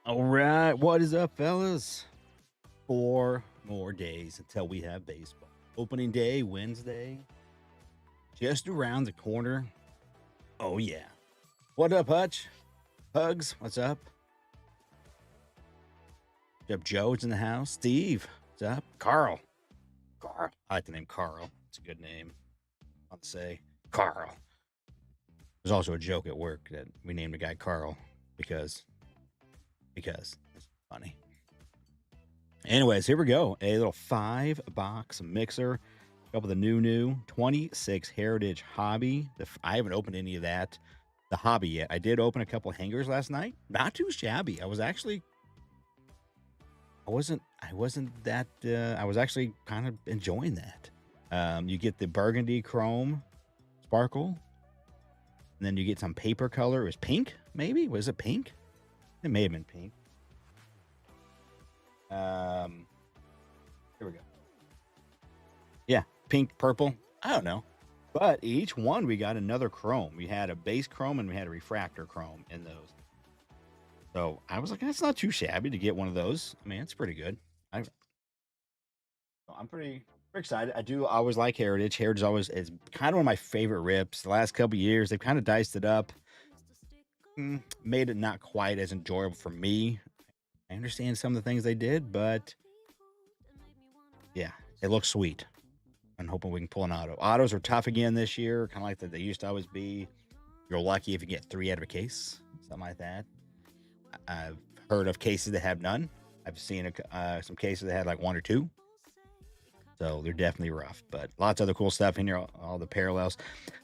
All right, what is up, fellas? 4 more days until we have baseball. Opening day, Wednesday, just around the corner. Oh, yeah. What up, Hutch? Hugs, what's up? What's up, Joe's in the house. Steve, what's up? Carl. Carl. I like the name Carl. It's a good name. I'll say Carl. There's also a joke at work that we named the guy Carl because it's funny. Anyways, here we go. A little 5-box mixer. A couple of the new 26 Heritage Hobby. I haven't opened any of that, the hobby yet. I did open a couple of hangers last night. Not too shabby. I was actually kind of enjoying that. You get the burgundy chrome sparkle, and then you get some paper color. It was pink, maybe? Was it pink? It may have been pink. Here we go. Yeah, pink, purple. I don't know. But each one we got another chrome. We had a base chrome and we had a refractor chrome in those. So I was like, that's not too shabby to get one of those. I mean, it's pretty good. I'm pretty excited. I always like Heritage. Heritage always is kind of one of my favorite rips. The last couple years, they've kind of diced it up. Made it not quite as enjoyable for me. I understand some of the things they did, but yeah, it looks sweet. I'm hoping we can pull an auto. Autos are tough again this year, kind of like they used to always be. You're lucky if you get 3 out of a case, something like that. I've heard of cases that have none. I've seen some cases that had like 1 or 2. So they're definitely rough, but lots of other cool stuff in here. All the parallels.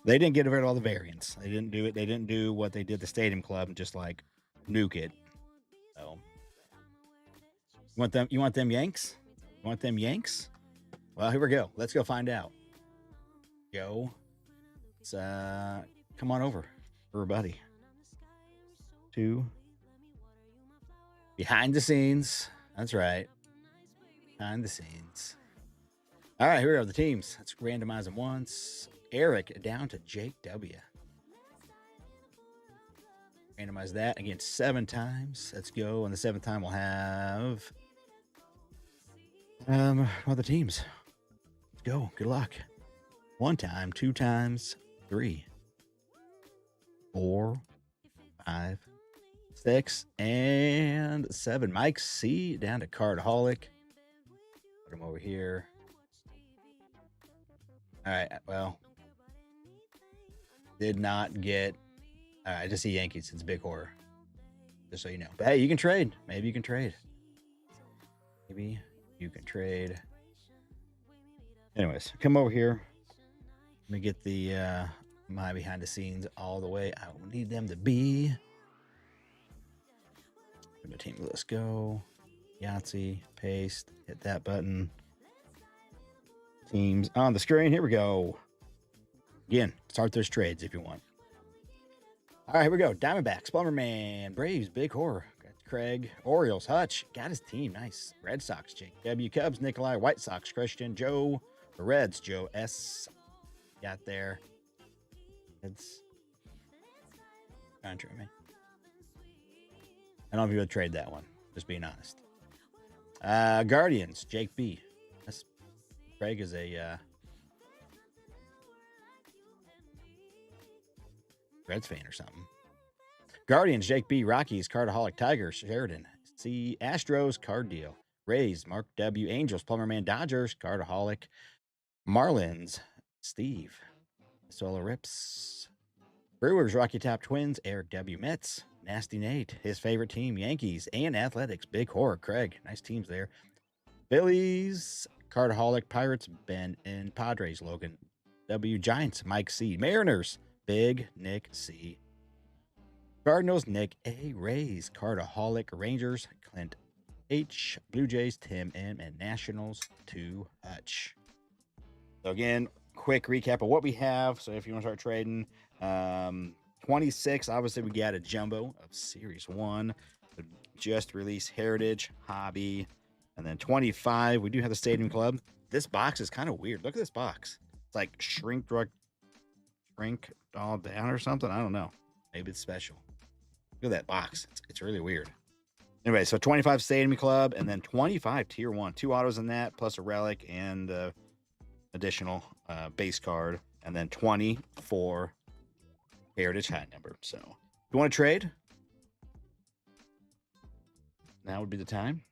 They didn't get rid of all the variants. They didn't do it. They didn't do what they did the Stadium Club and just like nuke it. So you want them? You want them Yanks? You want them Yanks? Well, here we go. Let's go find out. Joe, let's come on over, everybody. To behind the scenes. That's right. Behind the scenes. All right, here we go. The teams. Let's randomize them once. Eric down to Jake W. Randomize that again 7 times. Let's go. And the 7th time we'll have other teams. Let's go. Good luck. 1 time, 2 times, 3, 4, 5, 6, and 7. Mike C down to Cardaholic. Put him over here. All right. Well, did not get. All right. I just see Yankees. It's a big horror. Just so you know. But hey, you can trade. Maybe you can trade. Maybe you can trade. Anyways, come over here. Let me get the my behind the scenes all the way. I will need them to be. The team. Let's go. Yahtzee. Paste. Hit that button. Teams on the screen. Here we go. Again, start those trades if you want. All right, here we go. Diamondbacks, Bomberman, Braves, Big Horror. Got Craig, Orioles, Hutch. Got his team. Nice. Red Sox, Jake W. Cubs, Nikolai, White Sox, Christian, Joe. The Reds, Joe S. Got there. It's contrary, man. I don't know if you would trade that one. Just being honest. Guardians, Jake B. That's Craig is a Reds fan or something. Guardians, Jake B. Rockies, Cardaholic, Tigers, Sheridan. C. Astros, card deal. Rays, Mark W. Angels, Plumberman, Dodgers, Cardaholic. Marlins, Steve. Solar Rips. Brewers, Rocky Top Twins, Eric W. Mets. Nasty Nate, his favorite team, Yankees, and Athletics, Big Horror, Craig. Nice teams there. Phillies, Cardaholic, Pirates, Ben, and Padres, Logan W. Giants, Mike C. Mariners, Big Nick C. Cardinals, Nick A. Rays, Cardaholic, Rangers, Clint H. Blue Jays, Tim M. And Nationals, 2 Hutch. So again, quick recap of what we have. So if you want to start trading, 26, obviously we got a jumbo of Series 1, just released Heritage, Hobby, and then 25, we do have the Stadium Club. This box is kind of weird. Look at this box. It's like shrink all down or something. I don't know. Maybe it's special. Look at that box. It's really weird. Anyway, so 25 Stadium Club and then 25 Tier 1. 2 autos in that, plus a relic and additional base card. And then 20 for Heritage High number. So, you want to trade? Now would be the time.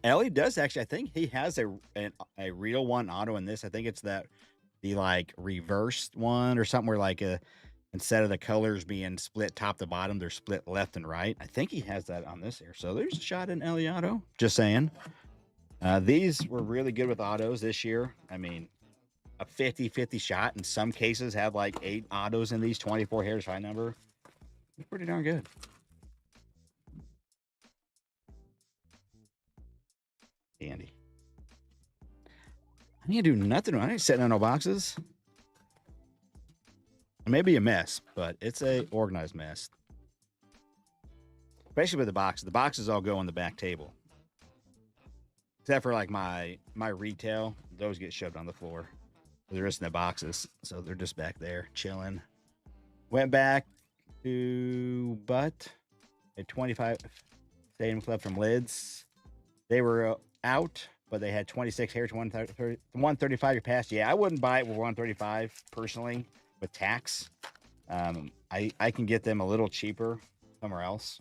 Ellie does actually, I think he has a real one auto in this. I think it's the like reversed one or something where like instead of the colors being split top to bottom, they're split left and right. I think he has that on this here. So there's a shot in Ellie auto. Just saying. These were really good with autos this year. I mean, a 50-50 shot in some cases have like 8 autos in these 24 Heritage High number. It's pretty darn good. Andy. I need to do nothing. I ain't setting on no boxes. It may be a mess, but it's a organized mess. Especially with the boxes. The boxes all go on the back table. Except for like my retail. Those get shoved on the floor. They're just in the boxes. So they're just back there chilling. Went back to Butt at 25 Stadium Club from Lids. They were out, but they had 26 Heritage 135 your pass. Yeah, I wouldn't buy it with 135 personally with tax. I can get them a little cheaper somewhere else.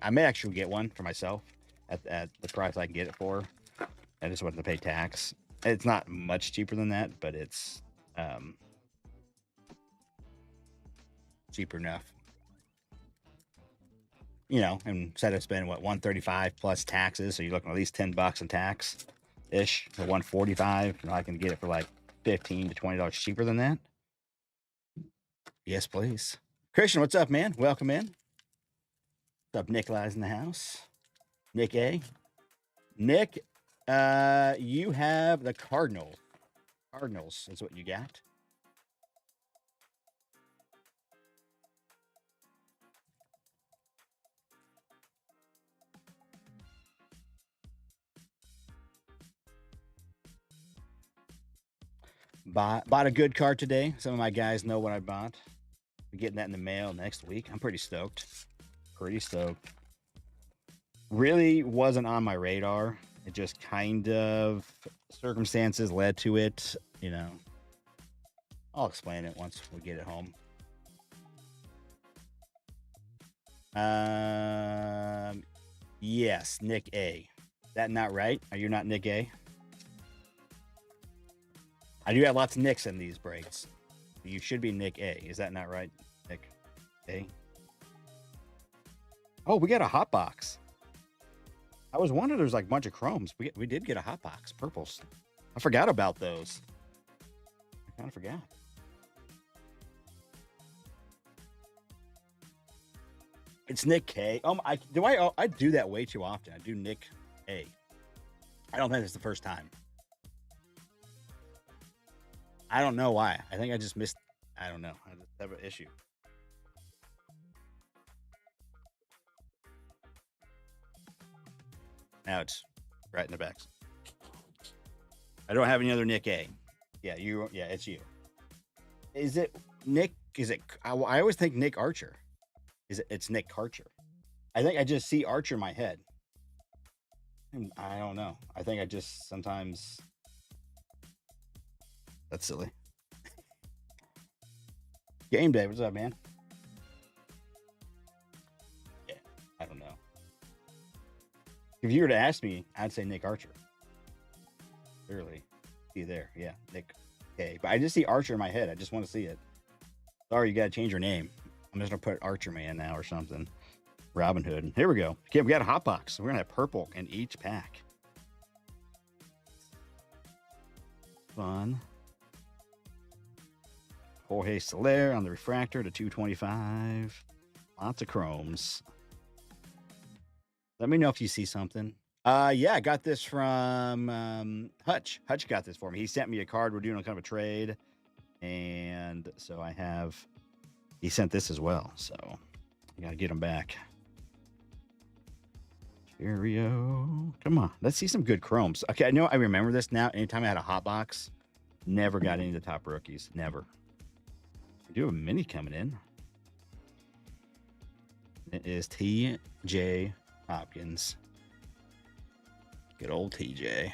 I may actually get one for myself at the price I can get it for. I just want to pay tax. It's not much cheaper than that, but it's cheaper enough. You know, instead of spending what 135 plus taxes, so you're looking at least $10 in tax ish for 145. You know, I can get it for like $15 to $20 cheaper than that. Yes, please. Christian, what's up, man? Welcome in. What's up? Nikolai's in the house. Nick A. Nick, you have the Cardinals. Cardinals is what you got. Bought a good card today. Some of my guys know what I bought. We're getting that in the mail next week. I'm pretty stoked. Pretty stoked. Really wasn't on my radar. It just kind of circumstances led to it. You know, I'll explain it once we get it home. Yes, Nick A. That not right? Are you not Nick A? I do have lots of Nicks in these breaks. You should be Nick A. Is that not right, Nick A? Oh, we got a hot box. I was wondering there's like a bunch of chromes. We did get a hot box, purples. I forgot about those. I kind of forgot. It's Nick K. I do that way too often. I do Nick A. I don't think it's the first time. I don't know why. I think I just missed. I don't know. I just have an issue. Now it's right in the back. I don't have any other Nick A. Yeah, you. Yeah, it's you. Is it Nick? Is it? I always think Nick Archer. It's Nick Karcher. I think I just see Archer in my head. I don't know. I think I just sometimes. That's silly. Game day, what's up, man? Yeah, I don't know. If you were to ask me, I'd say Nick Archer. Clearly. See there. Yeah, Nick K. But I just see Archer in my head. I just want to see it. Sorry, you got to change your name. I'm just going to put Archer Man now or something. Robin Hood. Here we go. Okay, we got a hot box. We're going to have purple in each pack. Fun. Jorge Soler on the refractor to 225. Lots of chromes. Let me know if you see something. Yeah, I got this from Hutch. Hutch got this for me. He sent me a card. We're doing kind of a trade. And so he sent this as well. So I got to get him back. Cheerio. Come on. Let's see some good chromes. Okay, I remember this now. Anytime I had a hot box, never got any of the top rookies. Never. We do have a mini coming in. It is TJ Hopkins. Good old TJ.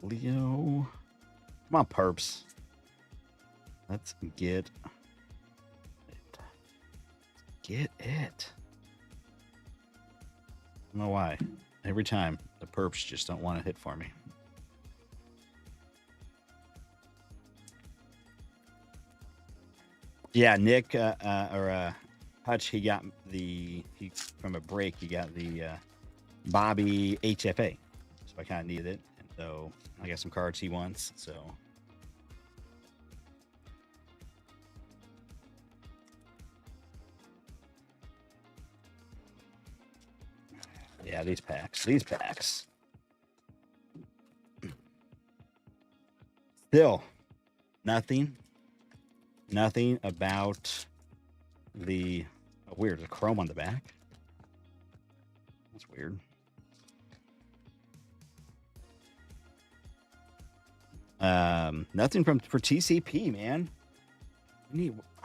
Leo. Come on, perps. Let's get it. Get it. I don't know why. Every time the perps just don't want to hit for me. Yeah, Nick Hutch, he got from a break, he got the Bobby HFA. So I kind of needed it. And so I got some cards he wants. So yeah, these packs. Still, nothing about the weird. There's a chrome on the back. That's weird. Nothing for TCP, man.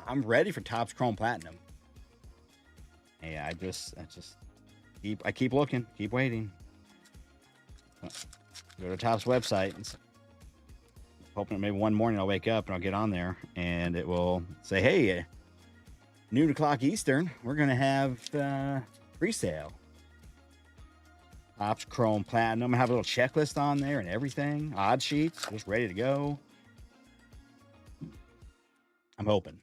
I'm ready for Topps Chrome Platinum. Yeah, I just keep looking, keep waiting. Go to Topps website and hoping maybe one morning I'll wake up and I'll get on there and it will say, hey, noon o'clock Eastern, we're going to have pre-sale. Topps Chrome Platinum. I have a little checklist on there and everything. Odd sheets, just ready to go. I'm hoping.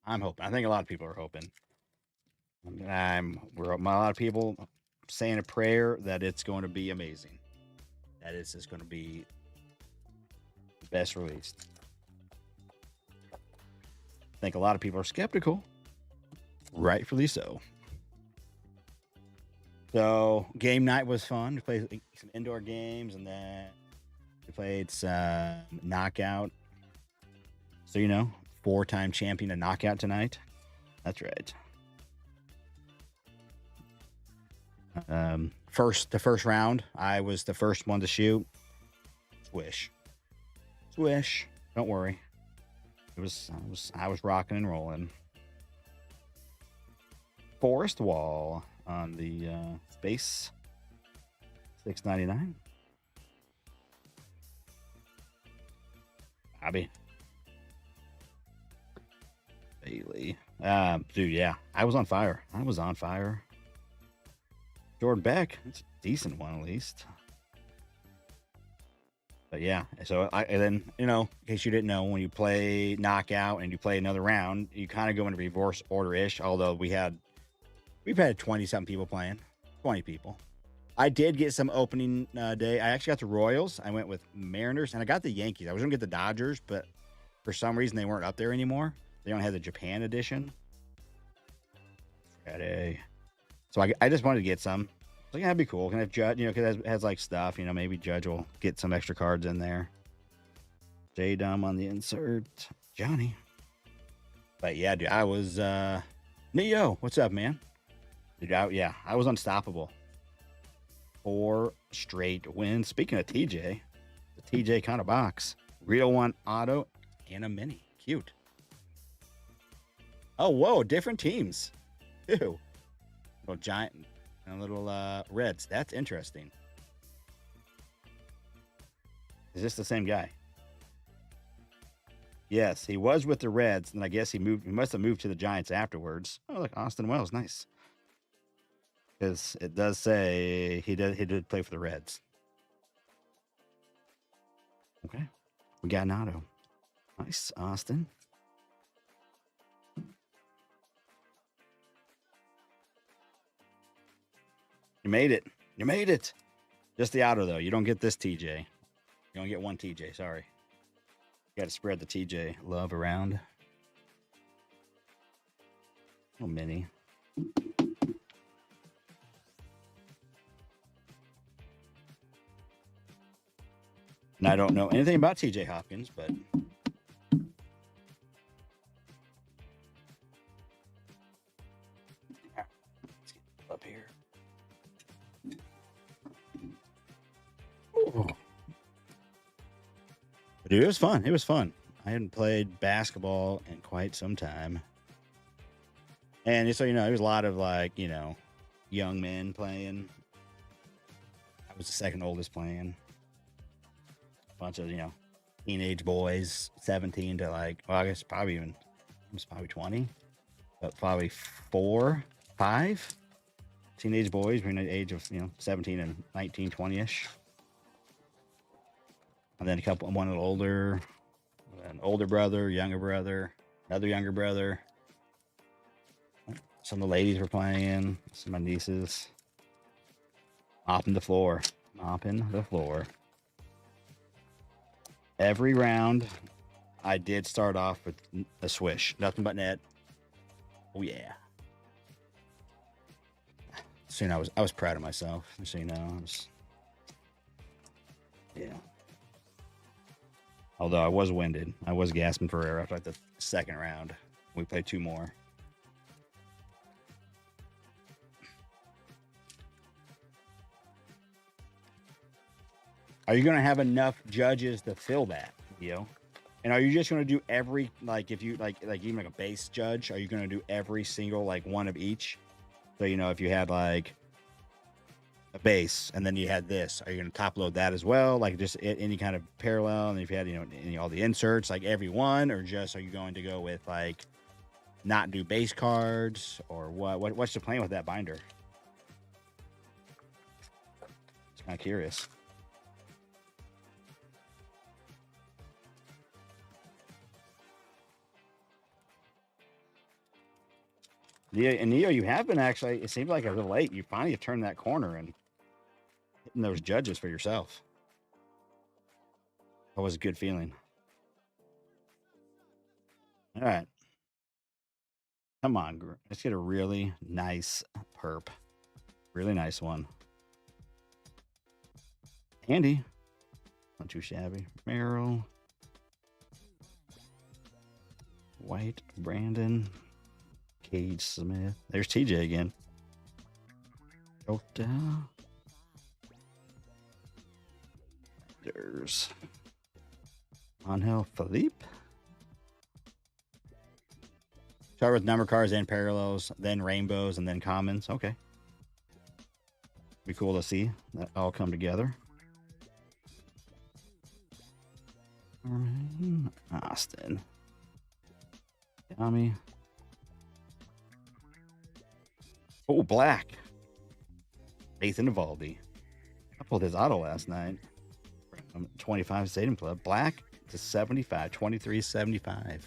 I think a lot of people are hoping. A lot of people saying a prayer that it's going to be amazing. That it's just going to be the best released. I think a lot of people are skeptical. Rightfully so. So game night was fun. We played some indoor games and then we played some knockout. So, 4-time champion of knockout tonight. That's right. The first round, I was the first one to shoot. Swish. Don't worry. I was rocking and rolling. Forest Wall on the space. $6.99. Bobby. Bailey. Dude, yeah. I was on fire. Jordan Beck. That's a decent one at least. But yeah, so and then, in case you didn't know, when you play knockout and you play another round, you kind of go in reverse order-ish, although we've had 20-something people playing. 20 people. I did get some opening day. I actually got the Royals. I went with Mariners, and I got the Yankees. I was going to get the Dodgers, but for some reason they weren't up there anymore. They don't have the Japan edition. Friday. So I just wanted to get some. So yeah, that'd be cool. Can have Judge, because it has like stuff, maybe Judge will get some extra cards in there. J-Dum on the insert. Johnny. But yeah, dude, I was Neo, what's up, man? Dude, I was unstoppable. 4 straight wins. Speaking of TJ, the TJ kind of box. Real one auto and a mini. Cute. Oh, whoa, different teams. Ew. Little giant and little Reds. That's interesting. Is this the same guy? Yes, he was with the Reds, and I guess he must have moved to the Giants afterwards. Oh, look, Austin Wells, nice. Because it does say he did play for the Reds. Okay. We got an auto. Nice, Austin. You made it. Just the auto, though. You don't get this TJ. You don't get one TJ. Sorry. You got to spread the TJ love around. Little mini. And I don't know anything about TJ Hopkins, but let's get up here. Ooh. Dude, it was fun. I hadn't played basketball in quite some time. And so, there's a lot of like, young men playing. I was the second oldest playing. A bunch of, teenage boys, 17 to like, well, I guess probably even, it was probably 20, but probably 4, 5 teenage boys between the age of, 17 and 19, 20-ish. And then one a little older, an older brother, younger brother, another younger brother. Some of the ladies were playing, some of my nieces. Mopping the floor. Mopping the floor. Every round, I did start off with a swish. Nothing but net. Oh, yeah. So, I was proud of myself. So, yeah. Although I was winded. I was gasping for air after like the second round. We played 2 more. Are you going to have enough judges to fill that, And are you just going to do every, like, if you like even like a base judge, are you going to do every single like one of each? So, if you had like a base and then you had this, are you going to top load that as well? Like just any kind of parallel? And if you had, all the inserts, like every one, or just are you going to go with like not do base cards or what's the plan with that binder? Just kind of curious. Neo, you have been actually, it seems like a little late. You finally have turned that corner and hitting those judges for yourself. That was a good feeling. All right. Come on. Let's get a really nice perp. Really nice one. Andy. Not too shabby. Merrill. White. Brandon. Cage Smith. There's TJ again. Jota. There's Angel Felipe. Start with number cards and parallels, then rainbows, and then commons. Okay. Be cool to see that all come together. Austin. Yami. Oh, black. Nathan Evaldi. I pulled his auto last night. 25 Stadium Club. Black to 75. 23.75.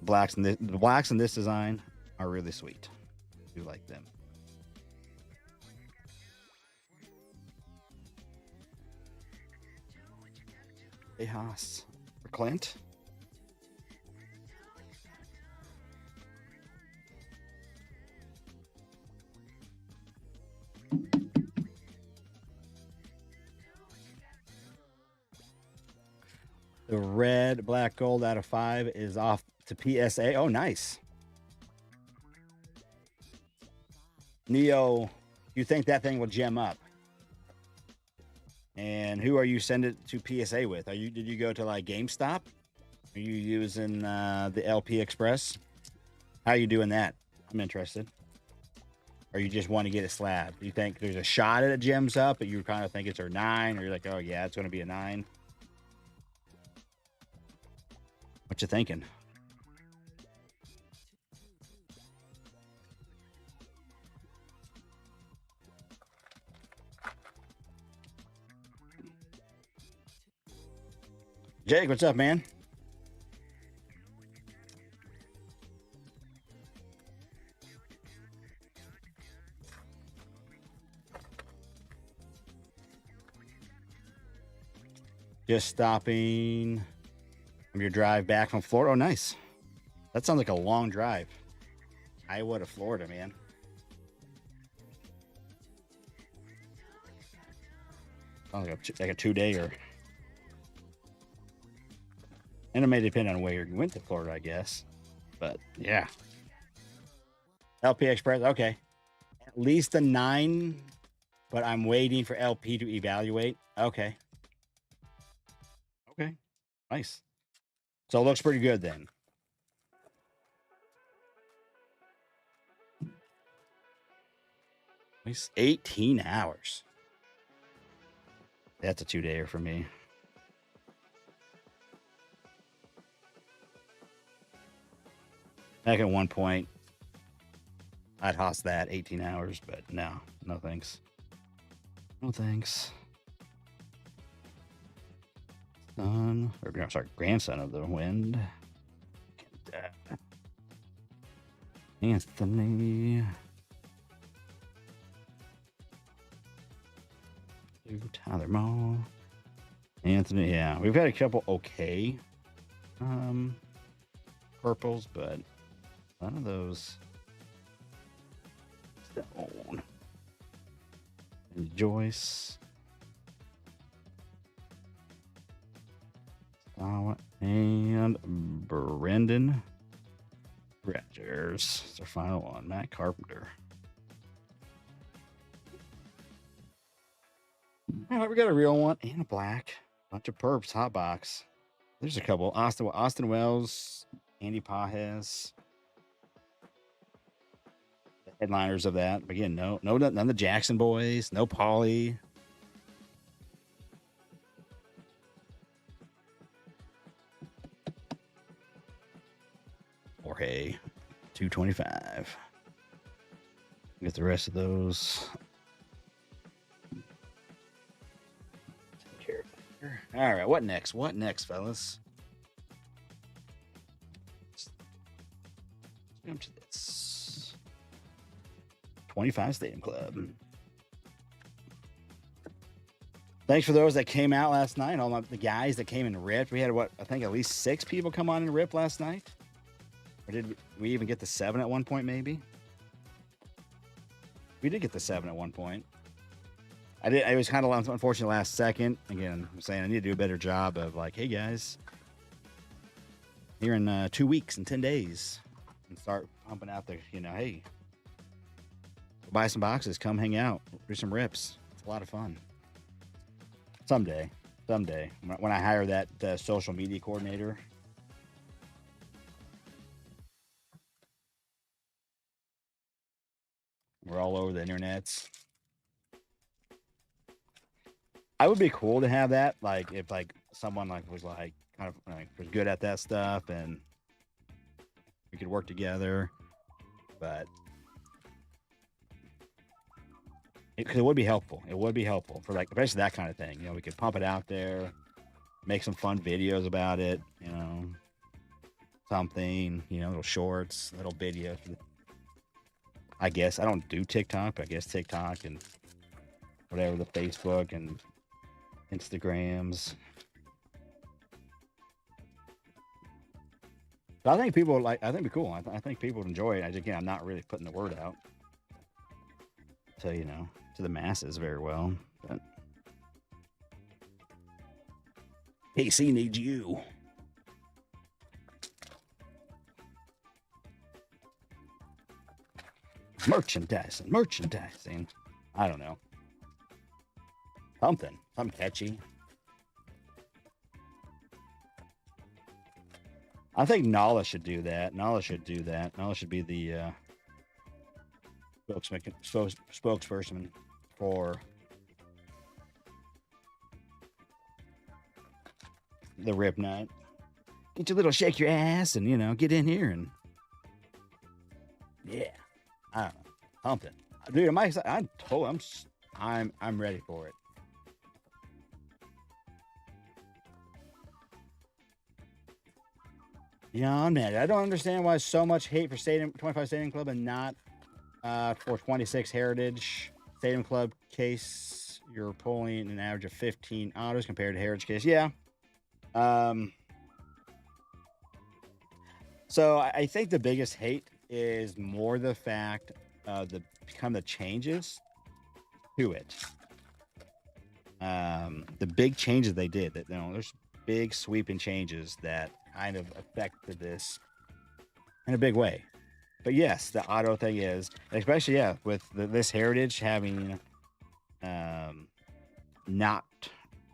The blacks in this design are really sweet. I do like them. Hey, Haas. For Clint. The red, black, gold out of 5 is off to PSA. Oh, nice. Neo, you think that thing will gem up? And who are you sending it to PSA with? Did you go to like GameStop? Are you using the LP Express? How are you doing that? I'm interested. Or you just want to get a slab? Do you think there's a shot at it gems up, but you kind of think it's a 9, or you're like, oh yeah, it's going to be a 9? What you thinking? Jake, what's up, man? Just stopping from your drive back from Florida. Oh, nice. That sounds like a long drive. Iowa to Florida, man. Sounds like a 2-day. And it may depend on where you went to Florida, I guess. But yeah. LP Express, okay. At least a 9, but I'm waiting for LP to evaluate. Okay. Nice. So it looks pretty good then. It's 18 hours. That's a 2-dayer for me. Back at one point, I'd hoss that 18 hours, but no thanks. No thanks. Son, or no, sorry, grandson of the wind. Anthony. Tyler Moe. Anthony, yeah. We've had a couple okay purples, but none of those. Stone. And Joyce. And Brendan Rogers. It's our final one. Matt Carpenter. All right, we got a real one and a black. Bunch of perps. Hot box. There's a couple. Austin Wells. Andy Pajes. The headliners of that. But again, none of the Jackson boys. No Pauly. Jorge, 225. Get the rest of those. Take care of that. All right, what next? What next, fellas? Let's jump to this. 25 Stadium Club. Thanks for those that came out last night. All the guys that came and ripped. We had I think at least 6 people come on and rip last night. Or did we even get the 7 at one point, maybe? We did get the 7 at one point. I was kind of unfortunate last second. Again, I'm saying I need to do a better job of like, hey guys, here in 2 weeks and 10 days, and start pumping out there. Hey, buy some boxes, come hang out, do some rips. It's a lot of fun. Someday, when I hire that social media coordinator. We're all over the internets. I would be cool to have that. Like if someone was kind of was good at that stuff and we could work together. But it would be helpful. It would be helpful for especially that kind of thing. We could pump it out there, make some fun videos about it. Something. Little shorts, little videos. I guess I don't do TikTok, but I guess TikTok and whatever, the Facebook and Instagrams. But I think people I think it'd be cool. I think people would enjoy it. Again, I'm not really putting the word out to the masses very well. But KC needs you. Merchandising. I don't know. Something catchy. I think Nala should do that. Nala should be the spokesperson for the Rip Night. Get your little shake your ass and get in here and yeah. I don't know. Something. Dude, I'm ready for it. Yeah, man. I don't understand why so much hate for 25 Stadium Club and not for 26 Heritage Stadium Club case. You're pulling an average of 15 autos compared to Heritage case. Yeah. So I think the biggest hate is more the fact of the changes to it. The big changes they did. That there's big sweeping changes that kind of affected this in a big way. But yes, the auto thing is, especially with this Heritage having not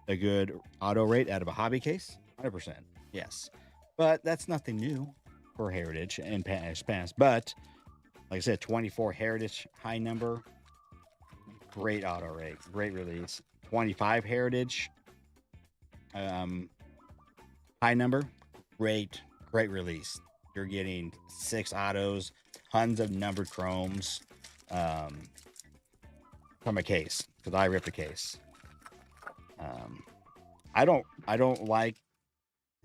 a good auto rate out of a hobby case, 100%. Yes, but that's nothing new for Heritage and past. But like I said, 24 Heritage high number great auto rate, great release. 25 heritage, um, high number, great release. You're getting 6 autos, tons of numbered chromes, um, from a case because I ripped a case. Um, I don't like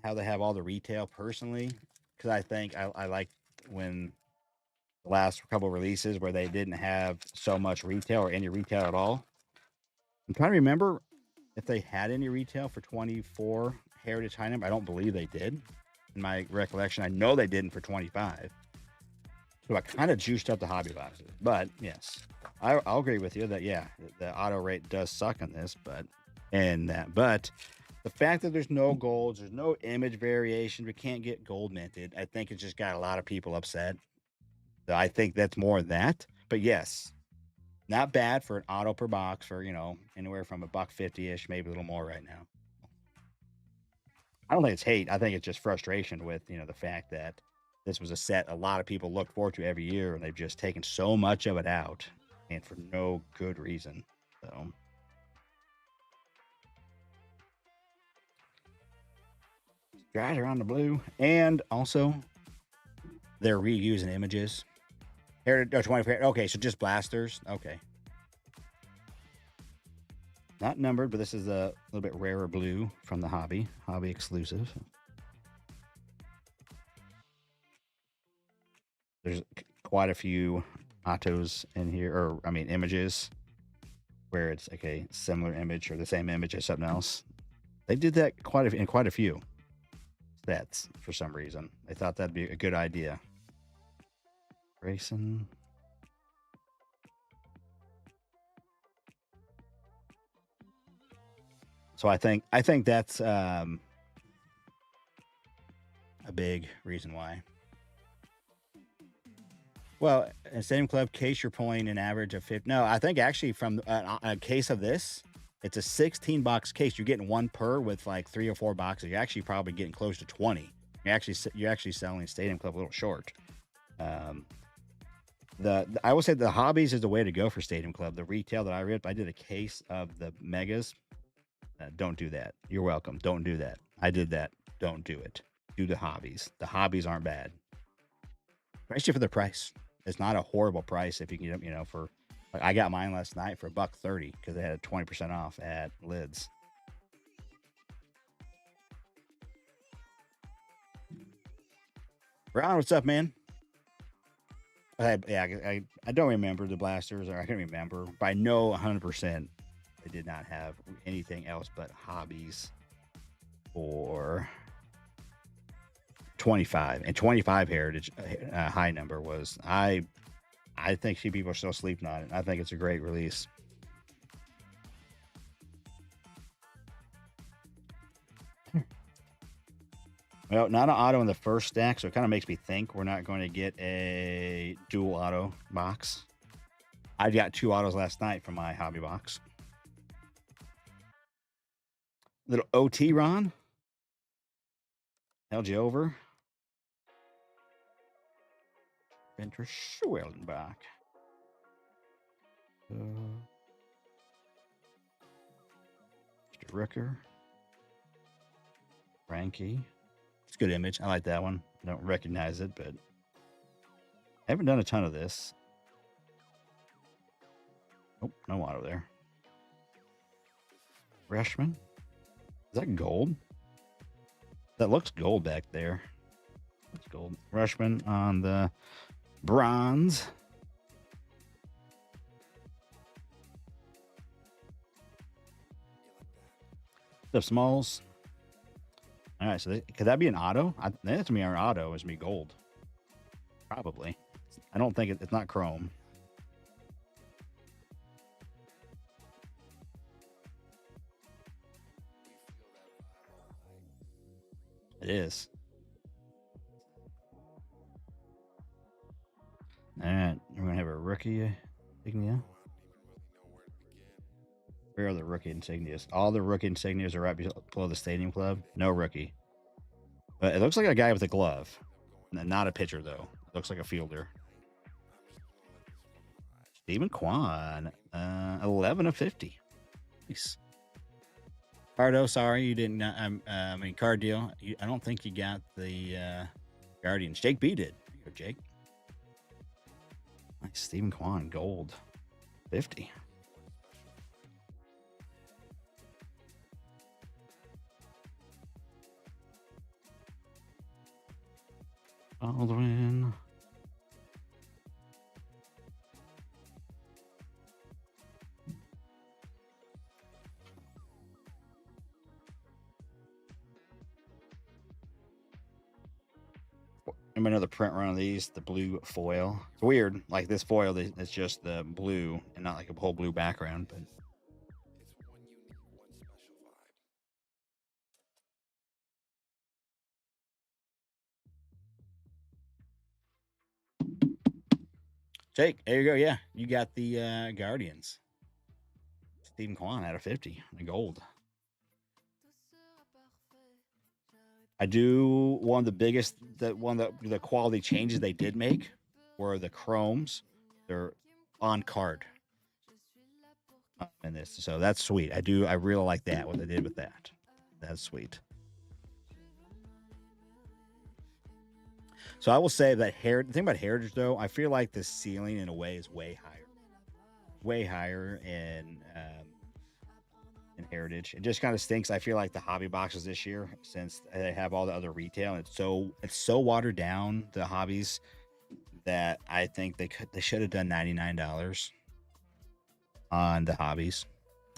how they have all the retail personally because I think I like when the last couple releases where they didn't have so much retail or any retail at all. I'm trying to remember if they had any retail for 24 Heritage High Number. I don't believe they did. In my recollection, I know they didn't for 25. So I kind of juiced up the hobby boxes. But yes, I'll agree with you that yeah, the auto rate does suck on this, but the fact that there's no golds, there's no image variation, we can't get gold minted. I think it's just got a lot of people upset. So I think that's more of that. But yes, not bad for an auto per box for anywhere from $1.50-ish, maybe a little more right now. I don't think it's hate. I think it's just frustration with the fact that this was a set a lot of people look forward to every year, and they've just taken so much of it out, and for no good reason. So guys are on the blue, and also they're reusing images. Here, 20. Okay, so just blasters. Okay, not numbered, but this is a little bit rarer blue from the hobby exclusive. There's quite a few autos in here, or I mean images, where it's like a similar image or the same image as something else. They did that in quite a few sets for some reason. They thought that'd be a good idea. Grayson. So I think that's a big reason why. Well, in Stadium Club case, you're pulling an average of 50. No, I think actually from a case of this, it's a 16 box case. You're getting one per with like 3 or 4 boxes. You're actually probably getting close to 20. You're actually selling Stadium Club a little short. I will say the hobbies is the way to go for Stadium Club. The retail that I ripped, I did a case of the megas. Don't do that. You're welcome. Don't do that. I did that. Don't do it. Do the hobbies. The hobbies aren't bad, especially for the price. It's not a horrible price if you can get them. For like I got mine last night for $1.30 because they had a 20% off at Lids. Ron, what's up, man? I don't remember the blasters, or I can't remember, but I know 100% they did not have anything else but hobbies for 25 and 25 heritage high number was I think people are still sleeping on it. I think it's a great release. Well, not an auto in the first stack, so it kind of makes me think we're not going to get a dual auto box. I got 2 autos last night from my hobby box. Little OT Ron held you over. Venture Schwellenbach. Mr. Rooker. Frankie. It's a good image. I like that one. I don't recognize it, but I haven't done a ton of this. Oh, no auto there. Freshman. Is that gold? That looks gold back there. That's gold. Rushman on the bronze. Steph Smalls. All right, so could that be an auto? I think that's me. Our auto is me gold. Probably. I don't think it's not chrome. It is. All right, we're gonna have a rookie insignia. Where are the rookie insignias? All the rookie insignias are right below the Stadium Club. No rookie. But it looks like a guy with a glove. Not a pitcher, though. It looks like a fielder. Stephen Kwan, 11 of 50. Nice. Cardo, sorry you didn't. I mean, card deal. I don't think you got the Guardians. Jake B did. There you go, Jake. Nice. Stephen Kwan, gold, 50. Baldwin. I'm another print run of these, the blue foil. It's weird, like this foil, it's just the blue and not like a whole blue background, but Jake, there you go. Yeah, you got the Guardians. Stephen Kwan out of 50, the gold. I do one of the biggest, the quality changes they did make were the chromes. They're on card in this, so that's sweet. I really like that what they did with that. That's sweet. So I will say that the thing about Heritage though, I feel like the ceiling in a way is way higher in Heritage. It just kind of stinks. I feel like the hobby boxes this year, since they have all the other retail, and it's so watered down, the hobbies, that I think they should have done $99 on the hobbies,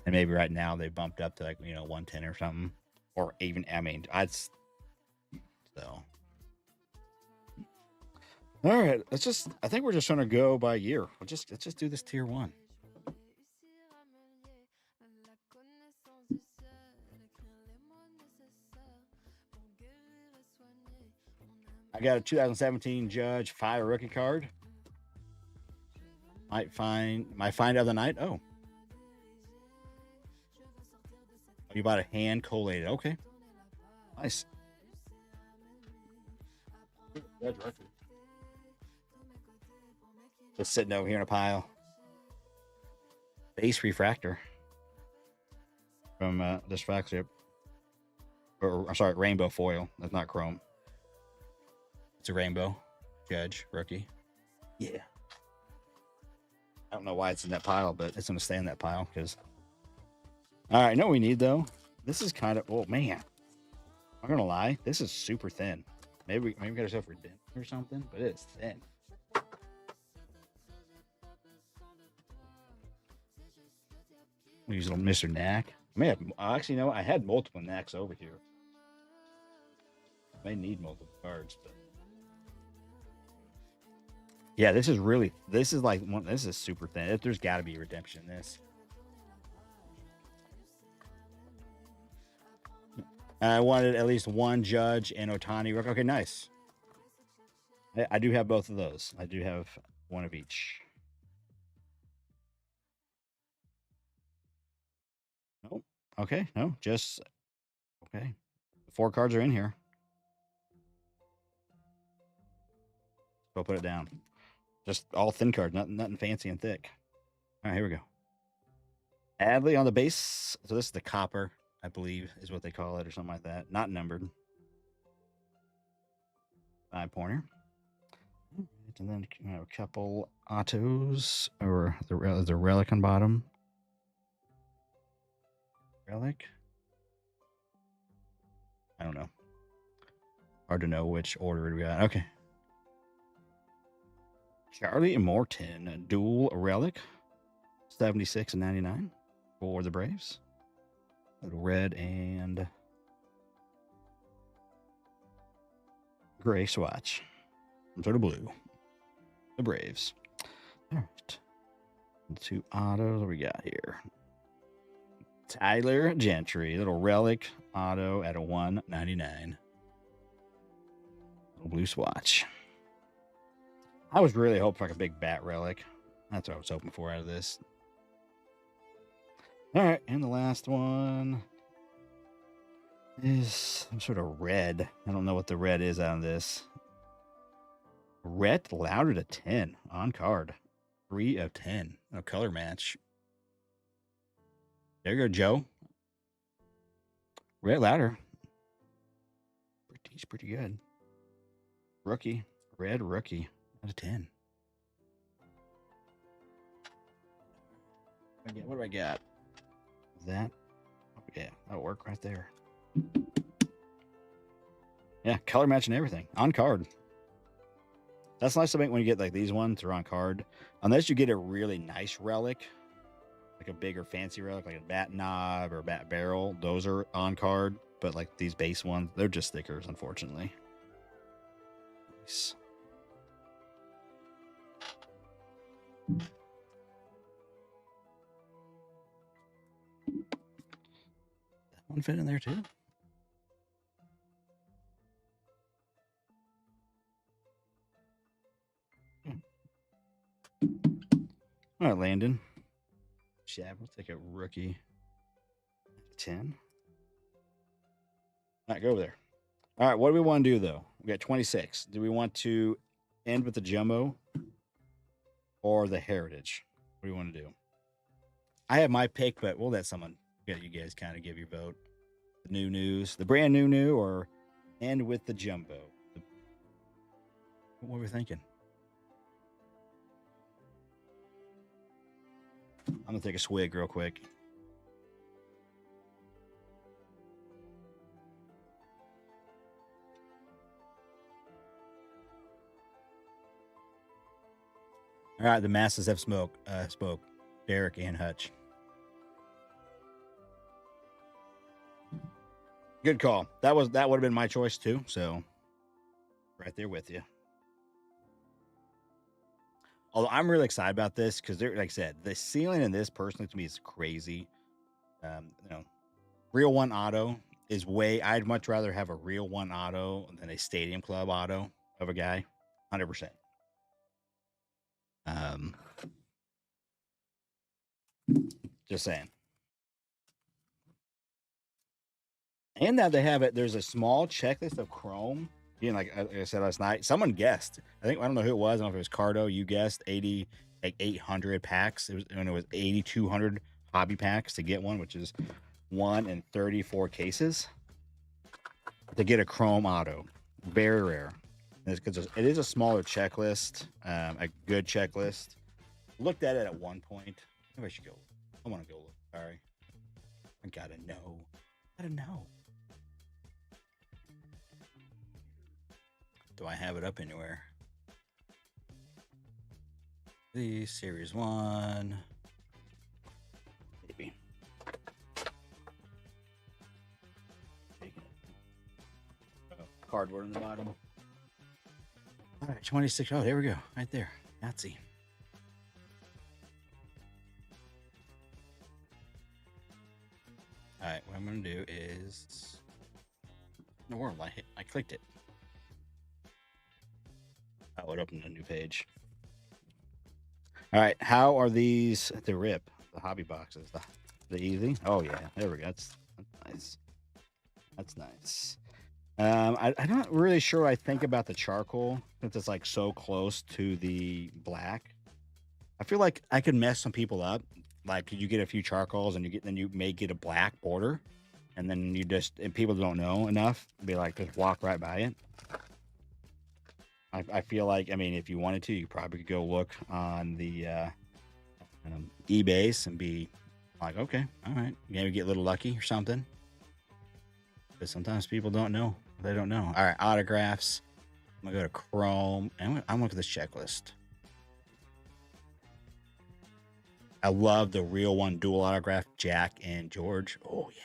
and maybe right now they bumped up to like 110 or something, or even I'd so. All right, I think we're just gonna go by year. Let's just do this tier one. I got a 2017 Judge Fire rookie card. Might find the other night. Oh, you bought a hand collated. Okay, nice. Just sitting over here in a pile. Base refractor from this flagship. Or I'm sorry, rainbow foil. That's not chrome. It's a rainbow Judge rookie. Yeah. I don't know why it's in that pile, but it's going to stay in that pile because. All right, know what we need though? This is kind of, oh man, I'm going to lie. This is super thin. Maybe we got ourselves redemption or something, but it's thin. We use a little Mr. Knack. Actually, I had multiple Knacks over here. I may need multiple cards, but yeah, this is this is super thin. There's got to be redemption in this. I wanted at least one Judge and Otani. Okay, nice. I do have both of those. I do have one of each. Oh, okay. No, just okay. 4 cards are in here. Go put it down. Just all thin cards, nothing fancy and thick. All right, here we go. Adley on the base. So this is the copper, I believe, is what they call it, or something like that. Not numbered. 5-pointer. And then a couple autos, or the relic on bottom. Relic? I don't know. Hard to know which order we got. Okay. Charlie Morton, dual relic, 76 and 99 for the Braves. Little red and gray swatch. Some sort of blue. The Braves. All right. 2 autos. What we got here? Tyler Gentry, little relic auto at a 199. Little blue swatch. I was really hoping for like a big bat relic. That's what I was hoping for out of this. All right, and the last one is some sort of red. I don't know what the red is out of this. Red Louder to 10 on card. 3 of 10. A color match. There you go, Joe. Red ladder. He's pretty good. Rookie. Red rookie. Out of 10. What do I got? That? Oh, yeah, that'll work right there. Yeah, color match and everything. On card. That's nice to make when you get like these ones. They're on card. Unless you get a really nice relic, like a bigger fancy relic, like a bat knob or a bat barrel. Those are on card. But like these base ones, they're just stickers, unfortunately. Nice. That one fit in there too. All right, Landon. Shab, we'll take a rookie. 10. All right, go over there. All right, what do we want to do though? We got 26. Do we want to end with the jumbo or the heritage? What do you want to do? I have my pick, but we'll let someone, you guys kind of give your vote. The new news, the brand new, or end with the jumbo. What were we thinking? I'm gonna take a swig real quick. All right, the masses have spoke. Derek and Hutch. Good call. That would have been my choice too. So, right there with you. Although I'm really excited about this because, like I said, the ceiling in this personally to me is crazy. Real one auto is way. I'd much rather have a real one auto than a Stadium Club auto of a guy, 100%. Just saying. And that they have it. There's a small checklist of Chrome. Like I said last night, someone guessed. I don't know who it was. I don't know if it was Cardo. You guessed 800 packs. It was 8,200 hobby packs to get one, which is 1 in 34 cases to get a Chrome auto. Very rare. Because it is a smaller checklist, a good checklist. Looked at it at one point. Maybe I should go. I want to go look. Sorry. I gotta know. Do I have it up anywhere? The Series 1. Maybe. Cardboard in the bottom. All right, 26. Oh, there we go. Right there. Nazi. All right, what I'm going to do is... No world, I clicked it. Oh, it opened a new page. All right, how are these to rip? The hobby boxes. The easy? Oh, yeah. There we go. That's nice. That's nice. I'm not really sure what I think about the charcoal since it's like so close to the black. I feel like I could mess some people up. Like you get a few charcoals and you may get a black border, and then and people don't know enough, be like just walk right by it. I feel like, I mean, if you wanted to, you probably could go look on the eBay's and be like, okay, all right, maybe get a little lucky or something. But sometimes people don't know. They don't know. All right, autographs. I'm gonna go to Chrome. And I'm looking at this checklist. I love the real one dual autograph, Jack and George. Oh yeah.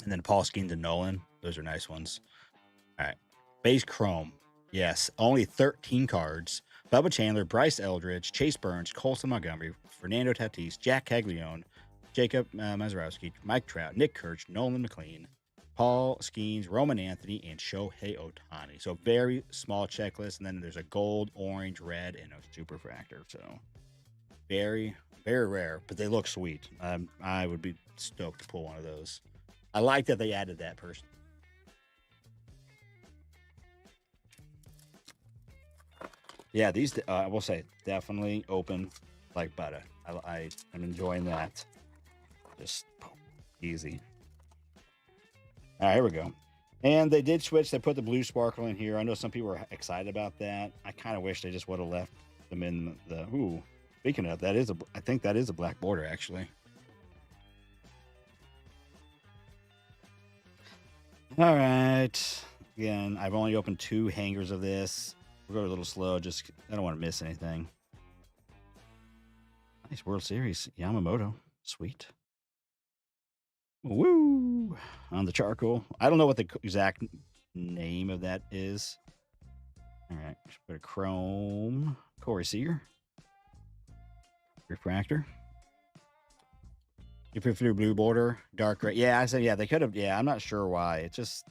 And then Paul Skeens and Nolan. Those are nice ones. All right. Base Chrome. Yes. Only 13 cards. Bubba Chandler, Bryce Eldridge, Chase Burns, Colson Montgomery, Fernando Tatis, Jack Caglione, Jacob Mazeroski, Mike Trout, Nick Kirch, Nolan McLean, Paul Skeens, Roman Anthony, and Shohei Ohtani. So very small checklist. And then there's a gold, orange, red, and a super fractor. So very, very rare, but they look sweet. I would be stoked to pull one of those. I like that they added that person. Yeah, these I will say definitely open like butter. I am enjoying that. Just easy. All right, here we go. And they did switch. They put the blue sparkle in here. I know some people were excited about that. I kind of wish they just would have left them in the. Ooh, speaking of, that is a. I think that is a black border actually. All right. Again, I've only opened 2 hangers of this. We'll go a little slow. Just I don't want to miss anything. Nice World Series Yamamoto. Sweet. Woo! On the charcoal. I don't know what the exact name of that is. All right. Put a chrome. Corey Seager. Refractor. You put through blue border, dark gray. Yeah, I said, yeah, they could have. Yeah, I'm not sure why. It's just,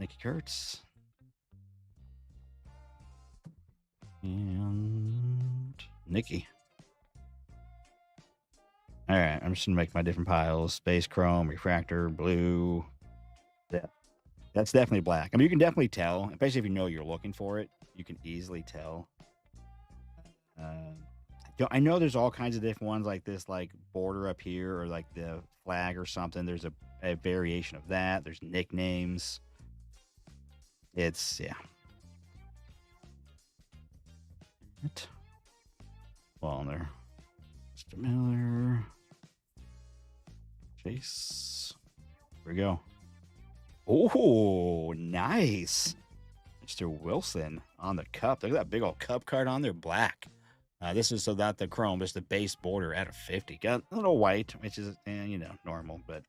Nikki Kurtz. And Nikki. All right, I'm just gonna make my different piles: space chrome, refractor, blue. Yeah, that's definitely black. I mean, you can definitely tell, especially if you know you're looking for it. You can easily tell. I know there's all kinds of different ones like this, like border up here, or like the flag or something. There's a variation of that. There's nicknames. It's yeah. Well, on there, Mr. Miller. Chase. Here we go. Oh, nice. Mr. Wilson on the cup. Look at that big old cup card on there, black. This is so that the chrome, just the base border at a 50. Got a little white, which is, normal, but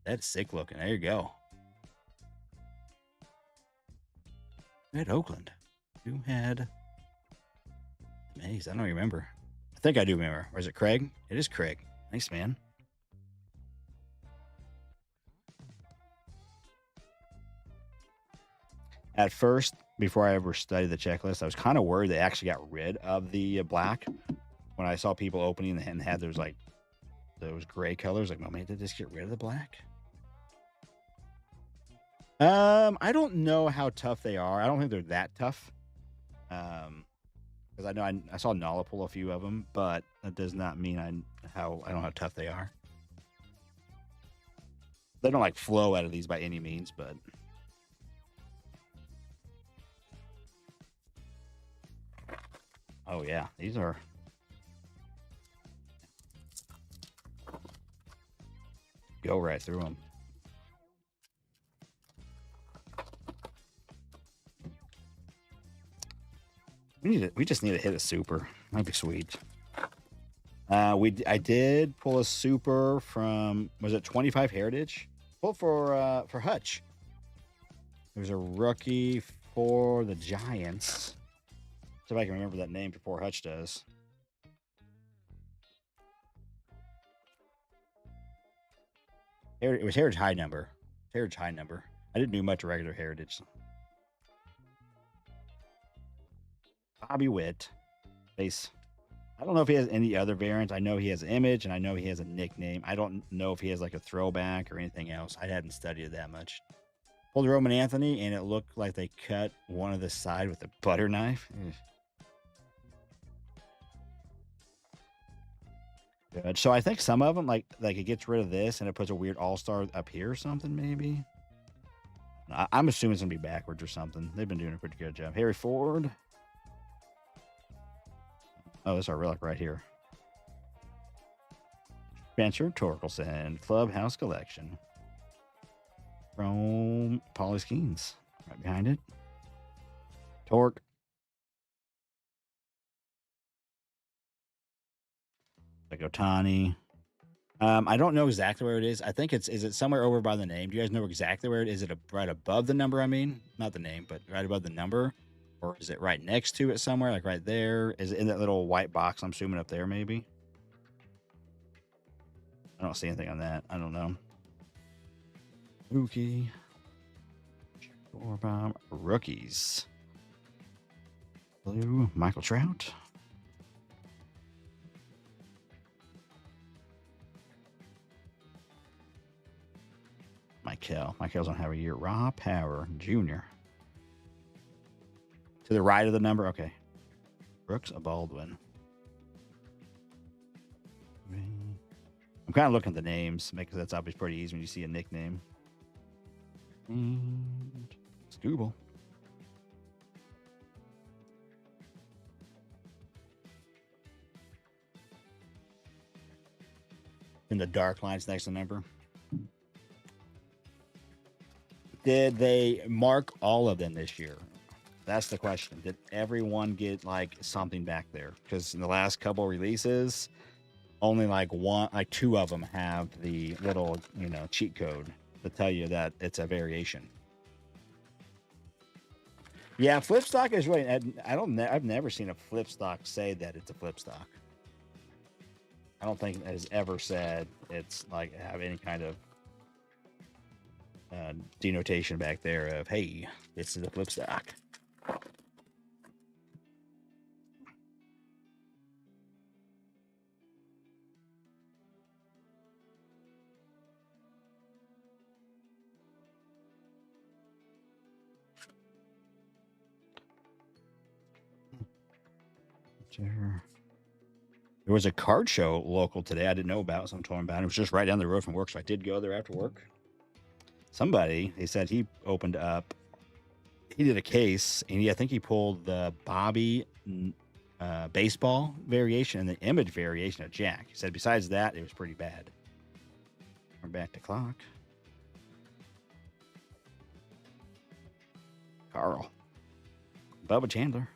that's sick looking. There you go. At Oakland. Who had Maze? I don't remember. I think I do remember. Or is it Craig? It is Craig. Nice, man. At first, before I ever studied the checklist, I was kind of worried they actually got rid of the black. When I saw people opening and had those gray colors, like, oh man, did they just get rid of the black? I don't know how tough they are. I don't think they're that tough. Because I know I saw Nala pull a few of them, but that does not mean I don't know how tough they are. They don't like flow out of these by any means, but oh yeah, these are. Go right through them. We just need to hit a super. That'd be sweet. I did pull a super from, was it 25 Heritage? Pull for Hutch. There's a rookie for the Giants. See if I can remember that name before Hutch does. It was Heritage High Number. Heritage High Number. I didn't do much regular Heritage. Bobby Witt. Base. I don't know if he has any other variants. I know he has an image, and I know he has a nickname. I don't know if he has like a throwback or anything else. I hadn't studied it that much. Pulled Roman Anthony, and it looked like they cut one of the side with a butter knife. Good. So I think some of them, like it gets rid of this, and it puts a weird all-star up here or something, maybe. I'm assuming it's going to be backwards or something. They've been doing a pretty good job. Harry Ford. Oh, that's our relic right here. Spencer Torkelson, Clubhouse Collection. From Paulie Skeens. Right behind it. Torque. Like Otani. I don't know exactly where it is. I think is it somewhere over by the name? Do you guys know exactly where it is? Is it right above the number? I mean, not the name, but right above the number? Or is it right next to it somewhere? Like right there? Is it in that little white box? I'm assuming up there, maybe. I don't see anything on that. I don't know. Mookie. Bomb rookies. Blue. Michael Trout. Michael's on have a year. Raw Power Jr. To the right of the number. Okay. Brooks Baldwin. I'm kind of looking at the names because that's obviously pretty easy when you see a nickname. And Scooble. In the dark lines next to the number. Did they mark all of them this year? That's the question. Did everyone get like something back there? Because in the last couple releases, only like two of them have the little, cheat code to tell you that it's a variation. Yeah, flip stock is really. I've never seen a flip stock say that it's a flip stock. I don't think it has ever said it's like have any kind of denotation back there of, hey, this is a flip stock. There was a card show local today I didn't know about, so I'm talking about it. It was just right down the road from work, so I did go there after work. Somebody, he said he opened up, he did a case, and I think he pulled the Bobby baseball variation and the image variation of Jack. He said besides that, it was pretty bad. We're back to clock. Carl. Bubba Chandler.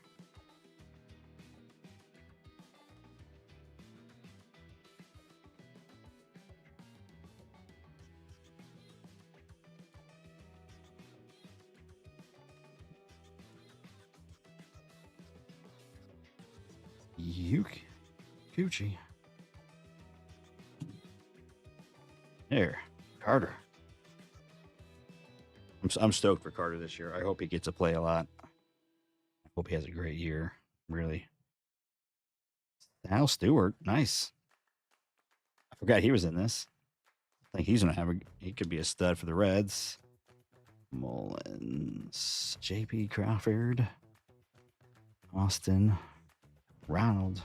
Coochie. There. Carter. I'm stoked for Carter this year. I hope he gets to play a lot. I hope he has a great year. Really. Al Stewart. Nice. I forgot he was in this. I think he's going to he could be a stud for the Reds. Mullins. J.P. Crawford. Austin. Ronald.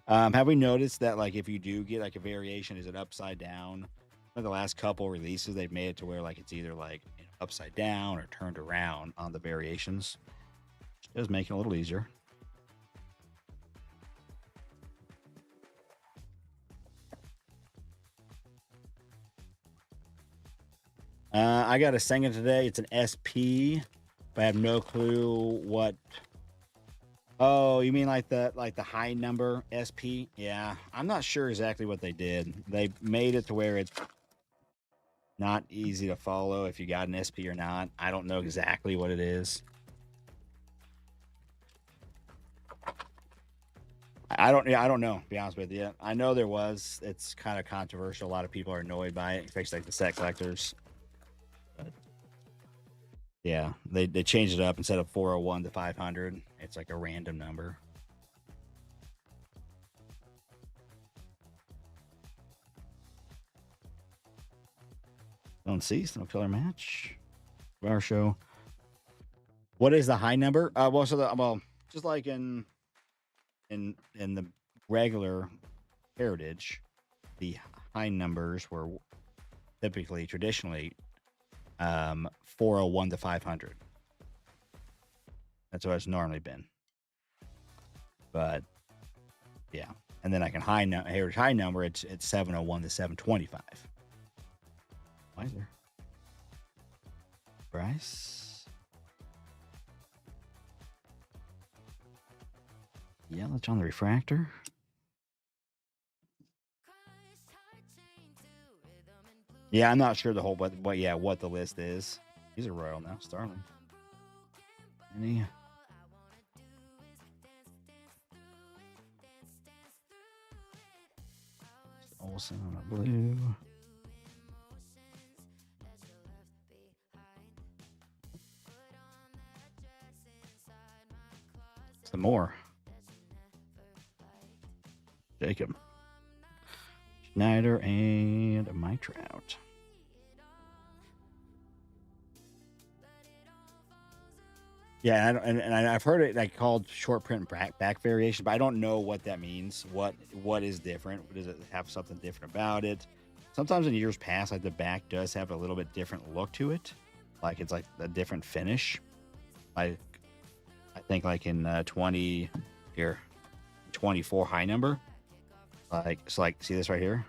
Have we noticed that, like, if you do get like a variation, is it upside down? Like the last couple releases, they've made it to where like it's either like upside down or turned around on the variations. It does make it a little easier. I got a Senga today. It's an SP, but I have no clue what. Oh, you mean like the high number SP? Yeah, I'm not sure exactly what they did. They made it to where it's not easy to follow if you got an SP or not. I don't know exactly what it is. I don't know, to be honest with you. I know there was. It's kind of controversial. A lot of people are annoyed by it, especially like the set collectors. But yeah, they changed it up instead of 401 to 500. It's like a random number. Don't see no color match. Our show. What is the high number? Just like in the regular Heritage, the high numbers were typically traditionally 401 to 500. That's what it's normally been. But yeah, and then like in Heritage high number, it's 701 to 725. Why is there? Bryce. Yeah, that's on the refractor. Yeah, I'm not sure the whole, but what the list is. He's a Royal now, Starling. Any? Olsen on a blue. Some more. Jacob. Schneider and Mike Trout. Yeah, and I've heard it like called short print back variation, but I don't know what that means. What is different? Does it have something different about it? Sometimes in years past, like the back does have a little bit different look to it, like it's like a different finish. I I think like in 20 here 24 high number, like so like see this right here?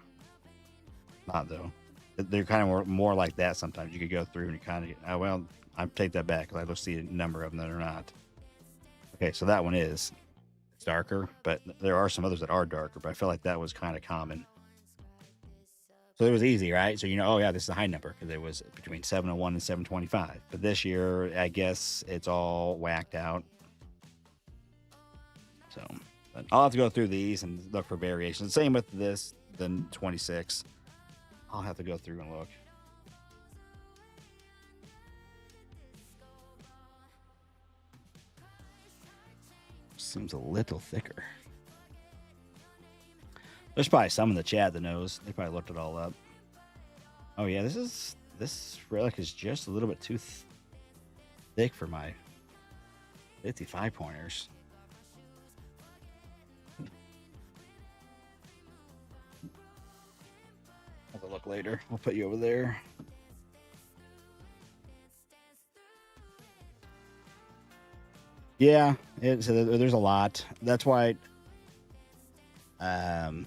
Not though. They're kind of more like that. Sometimes you could go through and you kind of oh well, I take that back. I don't see a number of them that are not. Okay, so that one is it's darker, but there are some others that are darker. But I feel like that was kind of common. So it was easy, right? So you know, oh yeah, this is a high number because it was between 701 and 725. But this year, I guess it's all whacked out. So but I'll have to go through these and look for variations. Same with this, the 26. I'll have to go through and look. Seems a little thicker. There's probably some in the chat that knows. They probably looked it all up. Oh yeah, this relic is just a little bit too thick for my 55 pointers. Have a look later. We'll put you over there. Yeah, so there's a lot. That's why you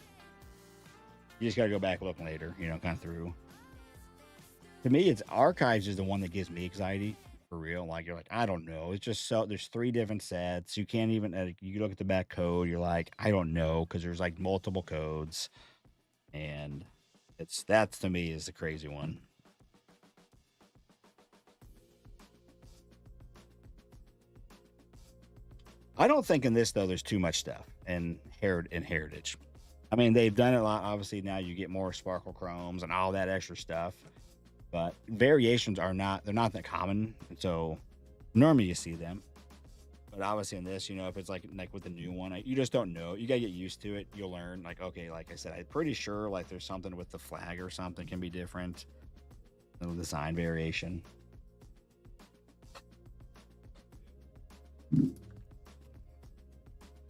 just gotta go back and look later, you know, kind of through. To me, it's archives is the one that gives me anxiety for real. Like you're like, I don't know. It's just so there's three different sets. You can't even you look at the back code. You're like, I don't know because there's like multiple codes, and it's that's to me is the crazy one. I don't think in this though there's too much stuff in heritage. I mean, they've done it a lot. Obviously, now you get more sparkle chromes and all that extra stuff, but variations are not they're not that common. So normally you see them, but obviously in this, you know, if it's like with the new one, you just don't know. You gotta get used to it. You'll learn. Like okay, like I said, I'm pretty sure like there's something with the flag or something can be different. Little design variation.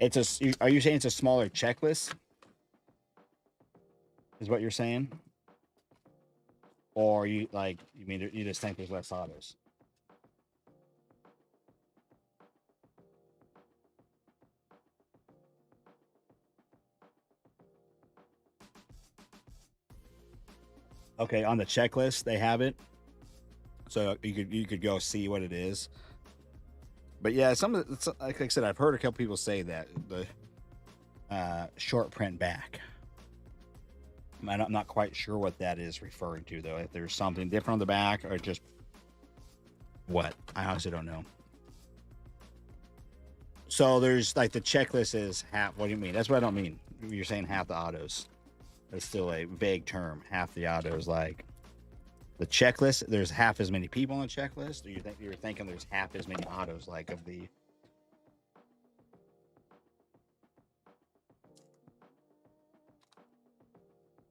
It's a. Are you saying it's a smaller checklist? Is what you're saying? Or you like you mean you just think there's less autos? Okay, on the checklist they have it, so you could go see what it is. But yeah, some of like I said, I've heard a couple people say that the short print back. I'm not quite sure what that is referring to though. If there's something different on the back or just what, I honestly don't know. So there's like the checklist is half. What do you mean? That's what I don't mean. You're saying half the autos. That's still a vague term. Half the autos, like the checklist. There's half as many people on the checklist. Or you think you're thinking there's half as many autos, like of the.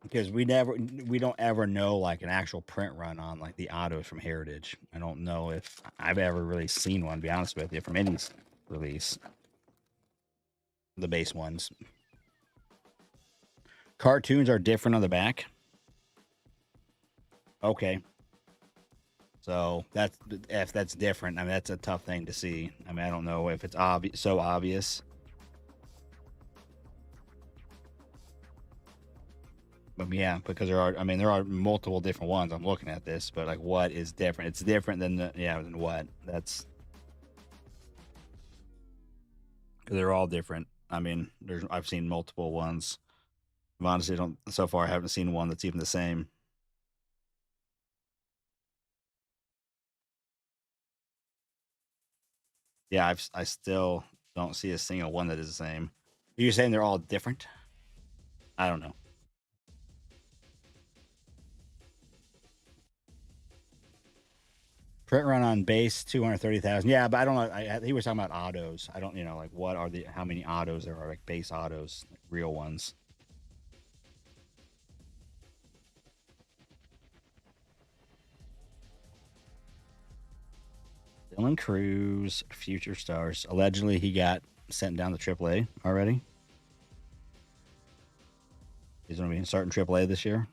Because we don't ever know like an actual print run on like the autos from Heritage. I don't know if I've ever really seen one. To be honest with you, from any release, the base ones. Cartoons are different on the back. Okay, so that's if that's different. I mean, that's a tough thing to see. I mean, I don't know if it's obvious, so obvious. But yeah, because there are. I mean, there are multiple different ones. I'm looking at this, but like, what is different? It's different than than what. That's because they're all different. I mean, I've seen multiple ones. I honestly don't. So far, I haven't seen one that's even the same. Yeah, I still don't see a single one that is the same. Are you saying they're all different? I don't know. Print run on base 230,000. Yeah, but I don't know. He was talking about autos. I don't, like what are the how many autos there are, like base autos, like real ones. Dylan Cruz, future stars. Allegedly, he got sent down to AAA already. He's going to be starting AAA this year.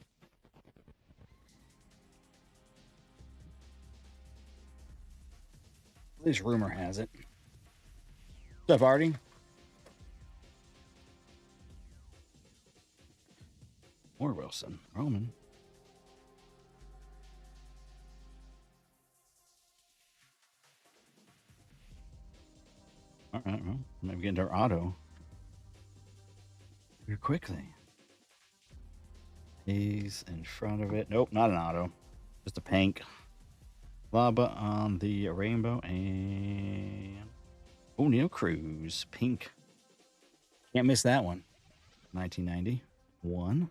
At least rumor has it. Stuff Hardy. Or Wilson. Roman. All right, well, maybe get into our auto here quickly. He's in front of it. Nope, not an auto. Just a pink. Lava on the rainbow and O'Neill Cruz. Pink. Can't miss that one. 1991.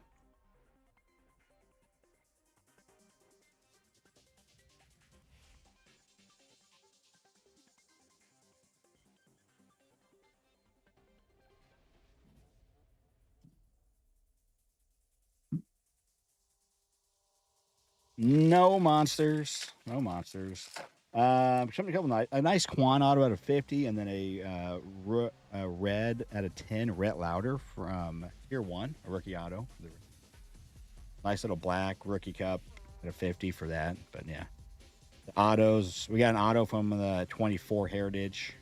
No monsters. No monsters. Something a couple nice. A nice Quan auto out of 50, and then a red out of 10. Rhett Lauder from Tier 1, a rookie auto. Nice little black rookie cup out of 50 for that. But yeah. The autos. We got an auto from the 24 Heritage.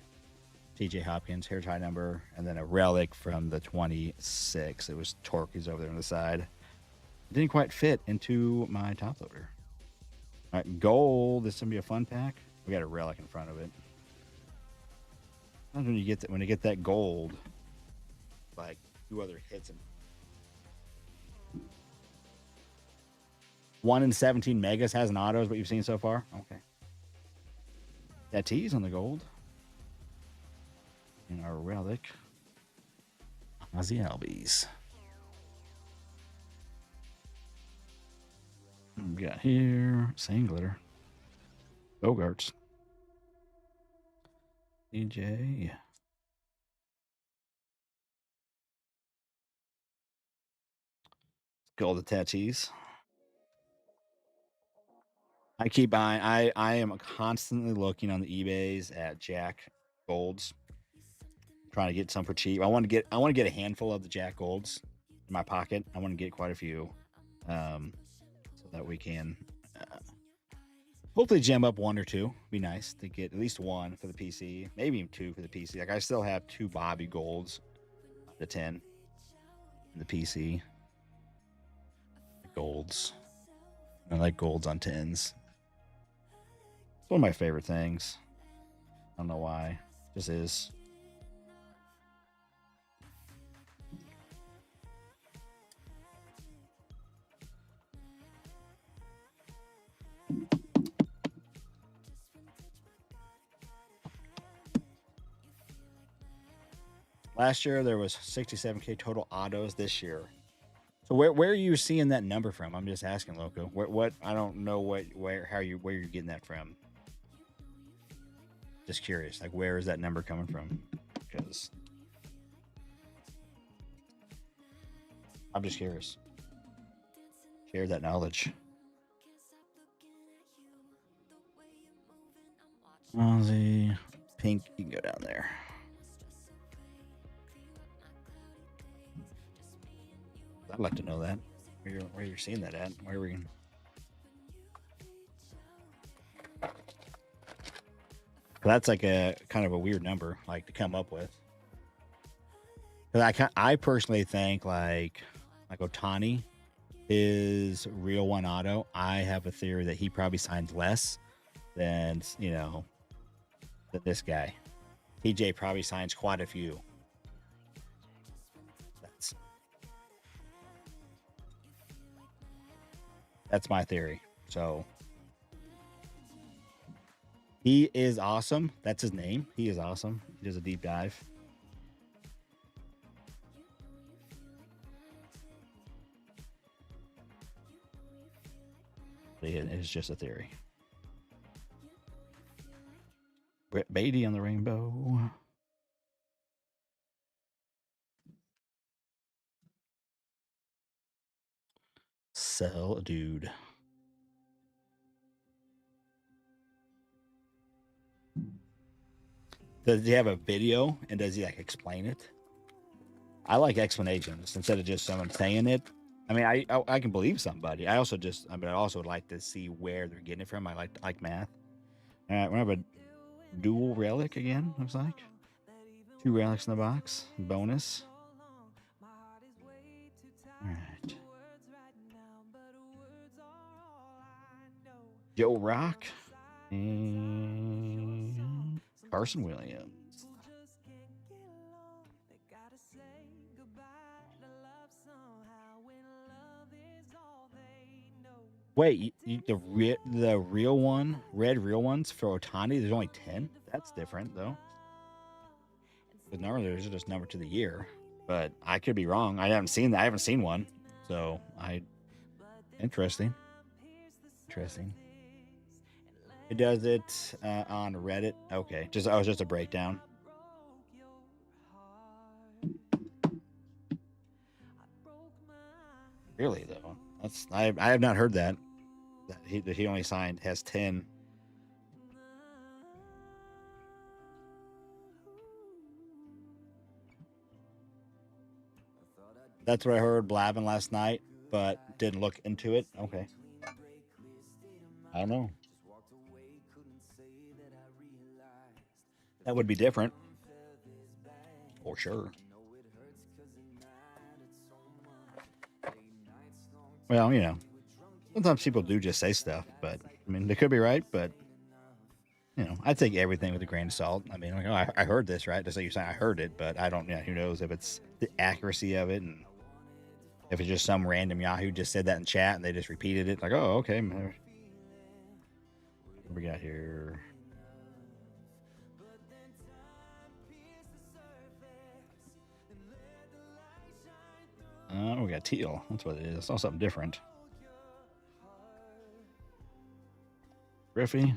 TJ Hopkins, hair tie number, and then a relic from the 26. It was Torquey's over there on the side. It didn't quite fit into my top loader. All right, gold. This is gonna be a fun pack. We got a relic in front of it. Sometimes when you get that gold, like 2 other hits and 1 in 17 megas has an auto is what you've seen so far. Okay. That T's on the gold. And our relic. Ozzy Albies. We got here same glitter. Bogarts. DJ. Gold Tatis. I keep buying. I am constantly looking on the eBays at Jack Golds, trying to get some for cheap. I want to get a handful of the Jack Golds in my pocket. I want to get quite a few, so that we can hopefully gem up 1 or 2. Be nice to get at least 1 for the PC, maybe even 2 for the PC. Like I still have 2 Bobby Golds, the 10, in the PC. Golds. I like golds on 10s. It's one of my favorite things. I don't know why. It just is. Last year there was 67K total autos. This year, so where are you seeing that number from? I'm just asking, Loco. What I don't know where you're getting that from. Just curious, like where is that number coming from? Because I'm just curious. Share that knowledge. Ozzy, pink. You can go down there. I'd like to know that. Where you're seeing that at? Where we can. That's like a kind of a weird number, like to come up with. Because I personally think like Otani is real one auto. I have a theory that he probably signs less than than this guy. TJ probably signs quite a few. That's my theory. So he is awesome. That's his name. He is awesome. He does a deep dive. It is just a theory. Brett Beatty on the rainbow. Sell dude. Does he have a video and does he like explain it? I like explanations instead of just someone saying it. I mean, I can believe somebody. I also just, I mean, I also would like to see where they're getting it from. I like math. All right, we have a dual relic again. Looks like 2 relics in the box. Bonus. All right. Joe Rock and Carson Williams. Wait, the real one, red real ones for Otani. There's only 10. That's different though. The number there's just number to the year, but I could be wrong. I haven't seen that. I haven't seen one, so interesting. Interesting. It does it on Reddit. Okay, just a breakdown. Really though, I have not heard that he only signed has 10. That's what I heard blabbing last night, but didn't look into it. Okay, I don't know. That would be different for sure. Well, sometimes people do just say stuff, but I mean, they could be right, but I take everything with a grain of salt. I mean, like, oh, I heard this, right? Just like you're saying, I heard it, but I don't, who knows if it's the accuracy of it, and if it's just some random Yahoo just said that in chat and they just repeated it, like, oh, okay. What we got here? We got teal. That's what it is. It's all something different. Griffey.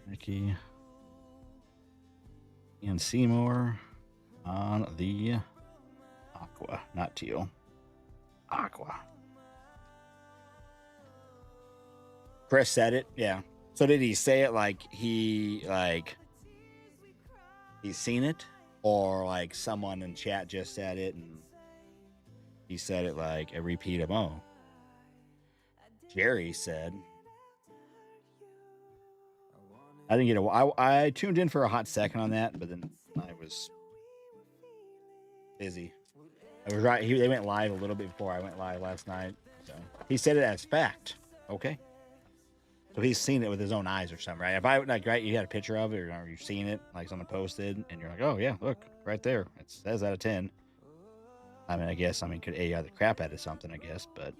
Mickey. And Seymour on the aqua, not teal. Aqua. Chris said it, yeah. So did he say it like he's seen it, or like someone in chat just said it and he said it like a repeat of Jerry said. I didn't get I tuned in for a hot second on that, but then I was busy. I was right. They went live a little bit before I went live last night. So he said it as fact. Okay. So he's seen it with his own eyes or something, right? If I like, right, you had a picture of it, or you've seen it, like someone posted, and you're like, oh yeah, look right there, it says out of 10. I mean, could AI the crap out of something, I guess, but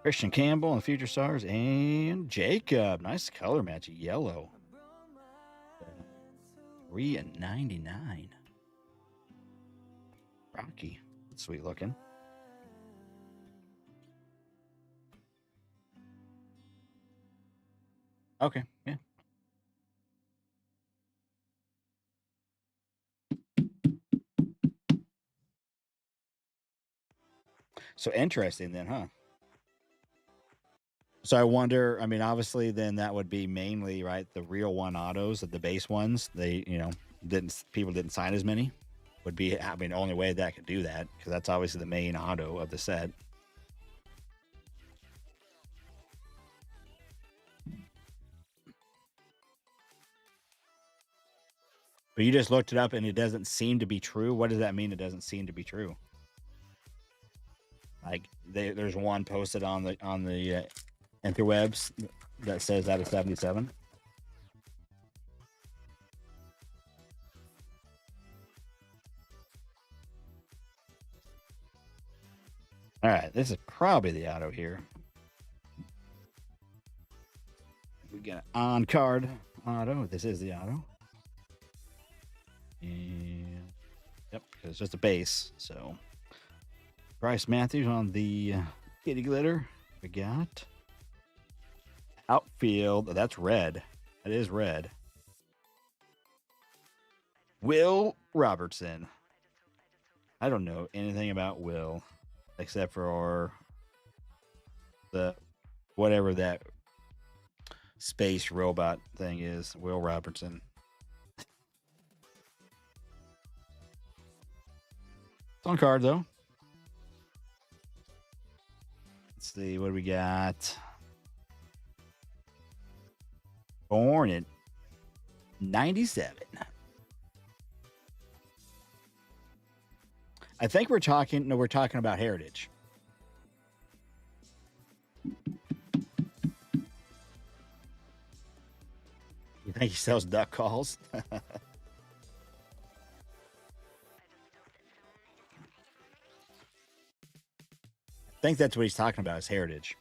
Christian Campbell and Future Stars and Jacob, nice color match, yellow, 3/99. Rocky, sweet looking. Okay, yeah. So interesting then, huh? So I wonder, I mean, obviously then that would be mainly, right, the real one autos, the base ones. They, people didn't sign as many. Would be, I mean, the only way that could do that, because that's obviously the main auto of the set. But you just looked it up and it doesn't seem to be true. What does that mean? It doesn't seem to be true. Like there's one posted on the interwebs that says out of 77. All right, this is probably the auto here. We got an on card auto. This is the auto. And yep, it's just a base. So Bryce Matthews on the kitty glitter. We got outfield. That's red. That is red. Will Robertson. I don't know anything about Will except for the whatever that space robot thing is. Will Robertson. It's on card though. Let's see what do we got. Born in 97. I think we're talking. No, we're talking about Heritage. You think he sells duck calls? I think that's what he's talking about is Heritage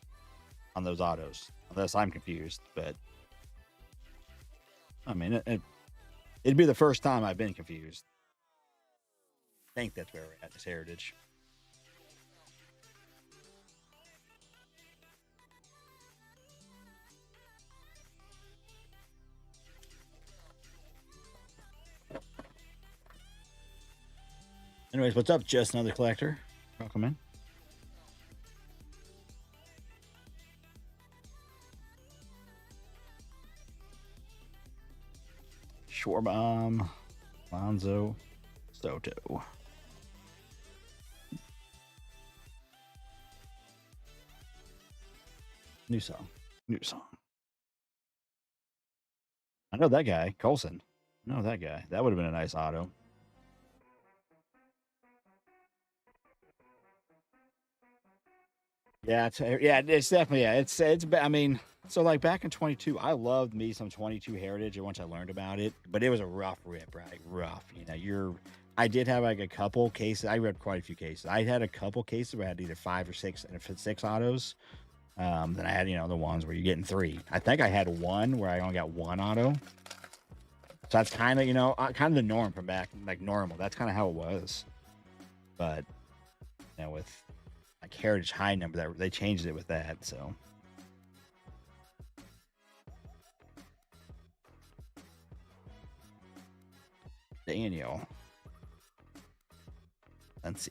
on those autos. Unless I'm confused, but I mean, it'd be the first time I've been confused. I think that's where we're at, is Heritage. Anyways, what's up, Just Another Collector? Welcome in. Schwarbaum, Lonzo, Soto. New song. New song. I know that guy, Colson. I know that guy. That would have been a nice auto. Yeah, it's definitely it's. I mean, so like back in 22, I loved me some 22 Heritage. And once I learned about it, but it was a rough rip, right? Rough. You know, I did have like a couple cases. I read quite a few cases. I had a couple cases where I had either 5 or 6, and if it's 6 autos, then I had the ones where you're getting 3. I think I had one where I only got 1 auto. So that's kind of kind of the norm from back, like normal. That's kind of how it was. But with like Heritage High number, that they changed it with that. So Daniel, let's see.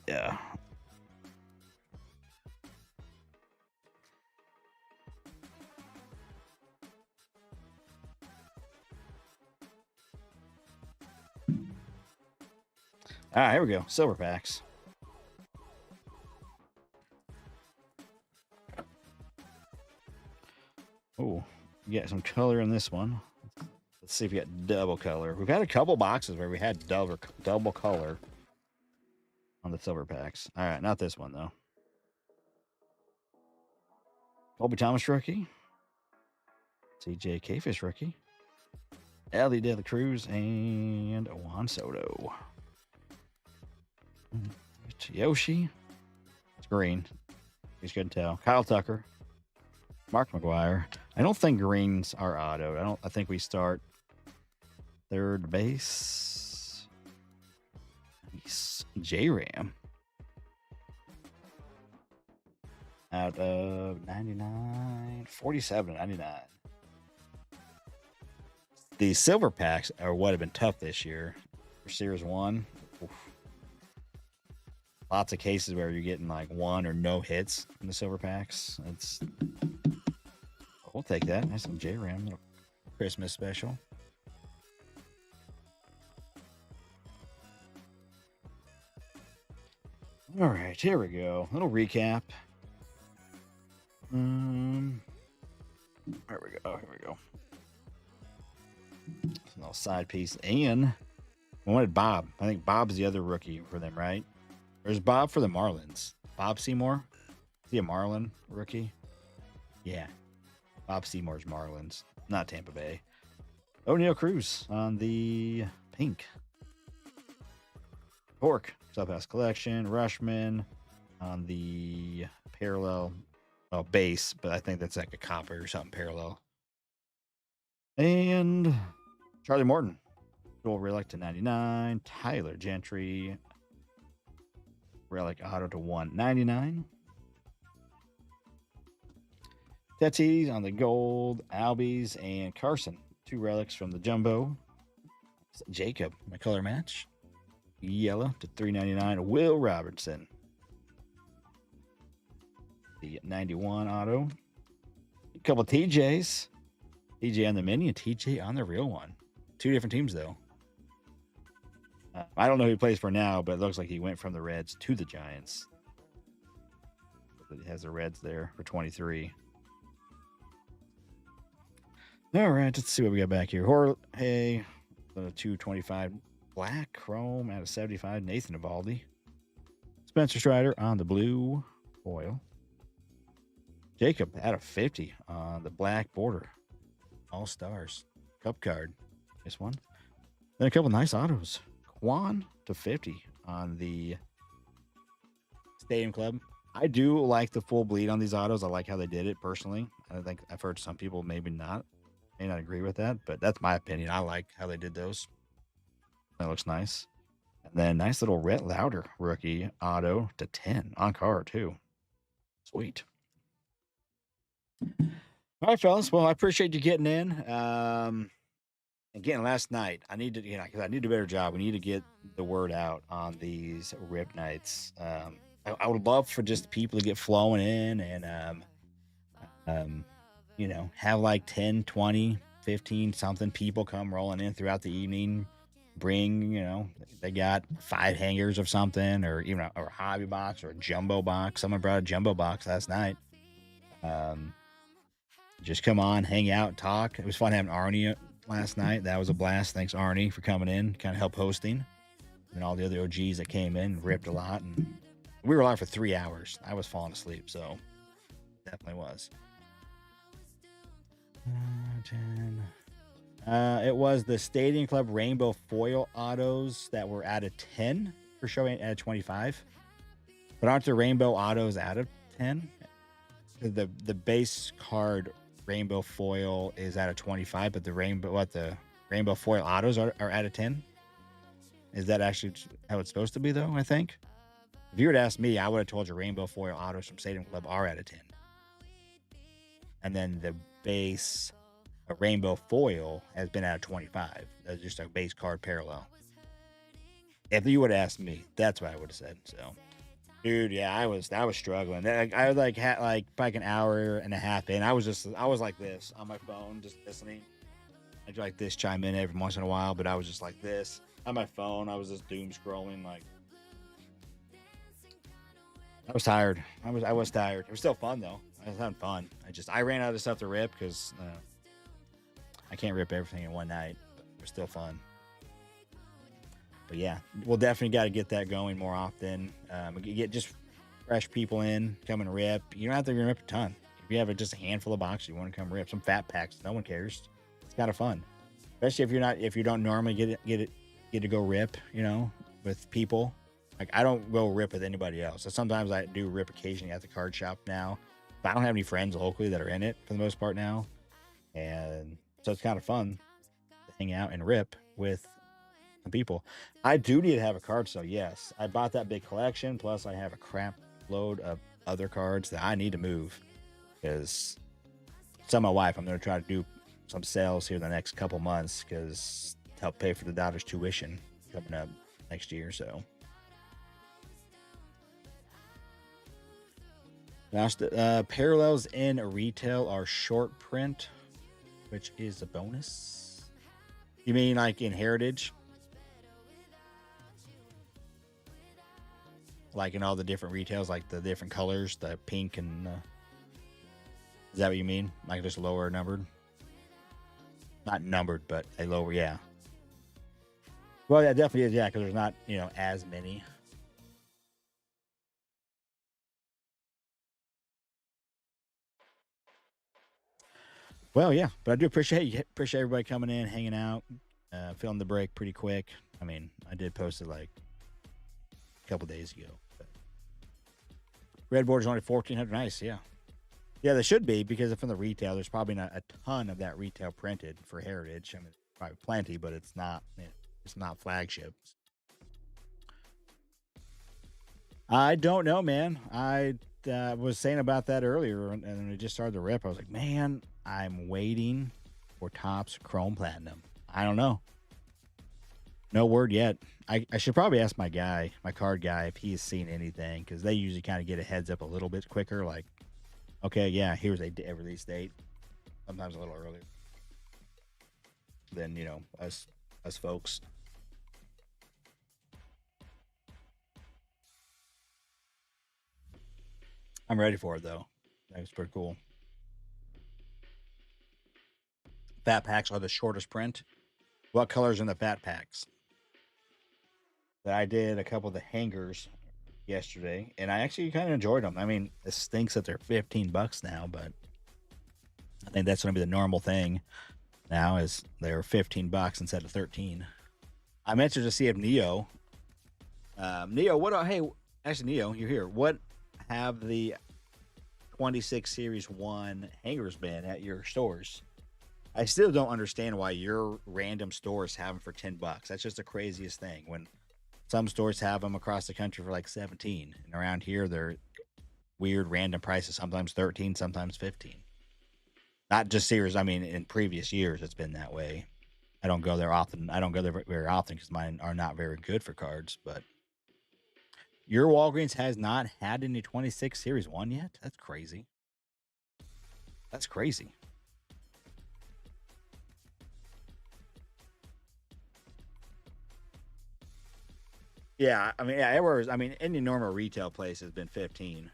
All right, here we go. Silver packs. Oh, we got some color in this one. Let's see if we got double color. We've had a couple boxes where we had double color on the silver packs. All right, not this one though. Colby Thomas rookie. CJ Kfish rookie. Ellie De La Cruz and Juan Soto. Yoshi. It's green. You couldn't tell. Kyle Tucker. Mark McGuire. I don't think greens are auto. I think we start third base. Nice. J-Ram. Out of 99. 47 99. The silver packs are what have been tough this year. For Series 1. Oof. Lots of cases where you're getting like 1 or no hits in the silver packs. We'll take that. Nice little J-Ram, little Christmas special. All right, here we go. Little recap. Here we go. Here we go. A little side piece. And I wanted Bob. I think Bob's the other rookie for them, right? There's Bob for the Marlins. Bob Seymour? Is he a Marlin rookie? Yeah. Bob Seymour's Marlins, not Tampa Bay. O'Neill Cruz on the pink. Pork, Subhouse Collection. Rushman on the parallel base, but I think that's like a copper or something parallel. And Charlie Morton. Dual relic to 99. Tyler Gentry. Relic auto to 199. Tatis on the gold. Albies and Carson. 2 relics from the jumbo. Jacob, my color match. Yellow to 399. Will Robertson. The 91 auto. couple TJs. TJ on the mini and TJ on the real one. Two different teams, though. I don't know who he plays for now, but it looks like he went from the Reds to the Giants. It has the Reds there for 23. All right, let's see what we got back here. Jorge, 225 black chrome out of 75. Nathan Eovaldi. Spencer Strider on the blue foil. Jacob out of 50 on the black border. All stars. Cup card. This one. Then a couple nice autos. Juan to 50 on the Stadium Club. I do like the full bleed on these autos. I like how they did it personally. I think I've heard some people may not agree with that, but that's my opinion. I like how they did those. That looks nice. And then nice little Rhett Lauder rookie auto to 10 on card too. Sweet. All right, fellas. Well, I appreciate you getting in. Again, last night I need to, because I need to do a better job. We need to get the word out on these rip nights. I would love for just people to get flowing in and, have like 10, 20, 15 something people come rolling in throughout the evening. Bring, they got 5 hangers of something, or even a hobby box or a jumbo box. Someone brought a jumbo box last night. Just come on, hang out, talk. It was fun having Arnie last night. That was a blast. Thanks, Arnie, for coming in, kind of help hosting. And all the other OGs that came in ripped a lot. And we were live for 3 hours. I was falling asleep, so definitely was. It was the Stadium Club Rainbow Foil Autos that were out of 10 for showing at 25. But aren't the Rainbow Autos out of 10? The base card Rainbow Foil is out of 25, but the Rainbow Foil Autos are out of 10? Is that actually how it's supposed to be, though, I think? If you were to ask me, I would have told you Rainbow Foil Autos from Stadium Club are out of 10. And then the base Rainbow Foil has been out of 25. That's just a base card parallel. If you would have asked me, that's what I would have said. So, dude, yeah, I was struggling. I had like an hour and a half in. I was like this on my phone, just listening. I'd like this chime in every once in a while, but I was just like this on my phone. I was just doom scrolling. Like, I was tired. I was tired. It was still fun though. I was having fun. I ran out of stuff to rip because I can't rip everything in one night. But it was still fun. But yeah, we'll definitely got to get that going more often. Get just fresh people in, come and rip. You don't have to rip a ton. If you have just a handful of boxes, you want to come rip some fat packs. No one cares. It's kind of fun, especially if you don't normally get to go rip. With people. Like, I don't go rip with anybody else. So sometimes I do rip occasionally at the card shop now. But I don't have any friends locally that are in it for the most part now. And so it's kind of fun to hang out and rip with some people. I do need to have a card, so yes. I bought that big collection, plus I have a crap load of other cards that I need to move. Because my wife, I'm going to try to do some sales here the next couple months because to help pay for the daughter's tuition coming up next year, so. Now, parallels in retail are short print, which is a bonus. You mean like in Heritage? Like in all the different retails, like the different colors, the pink and... is that what you mean? Like just lower numbered? Not numbered, but a lower, yeah. Well, yeah, definitely is, yeah, because there's not, as many. Well, yeah, but I do appreciate everybody coming in, hanging out, filling the break pretty quick. I mean, I did post it like a couple days ago. But red board is only 1,400. Nice, yeah. Yeah, they should be, because from the retail, there's probably not a ton of that retail printed for Heritage. I mean, probably plenty, but it's not flagships. I don't know, man. I was saying about that earlier, and when we just started the rip, I was like, man, I'm waiting for Topps Chrome Platinum. I don't know. No word yet. I should probably ask my card guy, if he's seen anything, because they usually kind of get a heads up a little bit quicker. Like, okay, yeah, here's a release date. sometimes a little earlier than us folks. I'm ready for it though. That was pretty cool. Fat packs are the shortest print. What colors in the fat packs? That I did a couple of the hangers yesterday, and I actually kind of enjoyed them. I mean, it stinks that they're $15 now, but I think that's going to be the normal thing now. Is they're $15 instead of 13. I'm interested to see if Neo, what? Hey, actually, Neo, you're here. What have the 26 Series One hangers been at your stores? I still don't understand why your random stores have them for $10. That's just the craziest thing. When some stores have them across the country for like 17, and around here they're weird random prices. Sometimes 13, sometimes 15. Not just Series. I mean, in previous years it's been that way. I don't go there often. I don't go there very often because mine are not very good for cards. But your Walgreens has not had any 26 Series 1 yet? That's crazy. That's crazy. Yeah, I mean, yeah, everywhere. I mean, any normal retail place has been 15.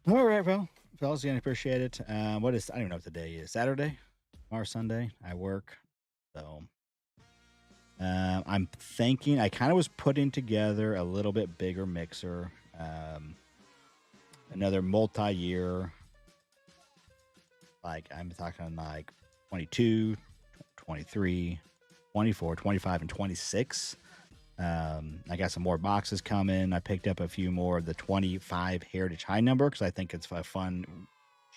All right, well, fellas, again, appreciate it. What is? I don't even know what the day is. Saturday or Sunday? I work, so I'm thinking. I kind of was putting together a little bit bigger mixer. Another multi-year, like I'm talking like 22, 23, 24, 25, and 26. I got some more boxes coming. I picked up a few more of the 25 Heritage High number because I think it's a fun,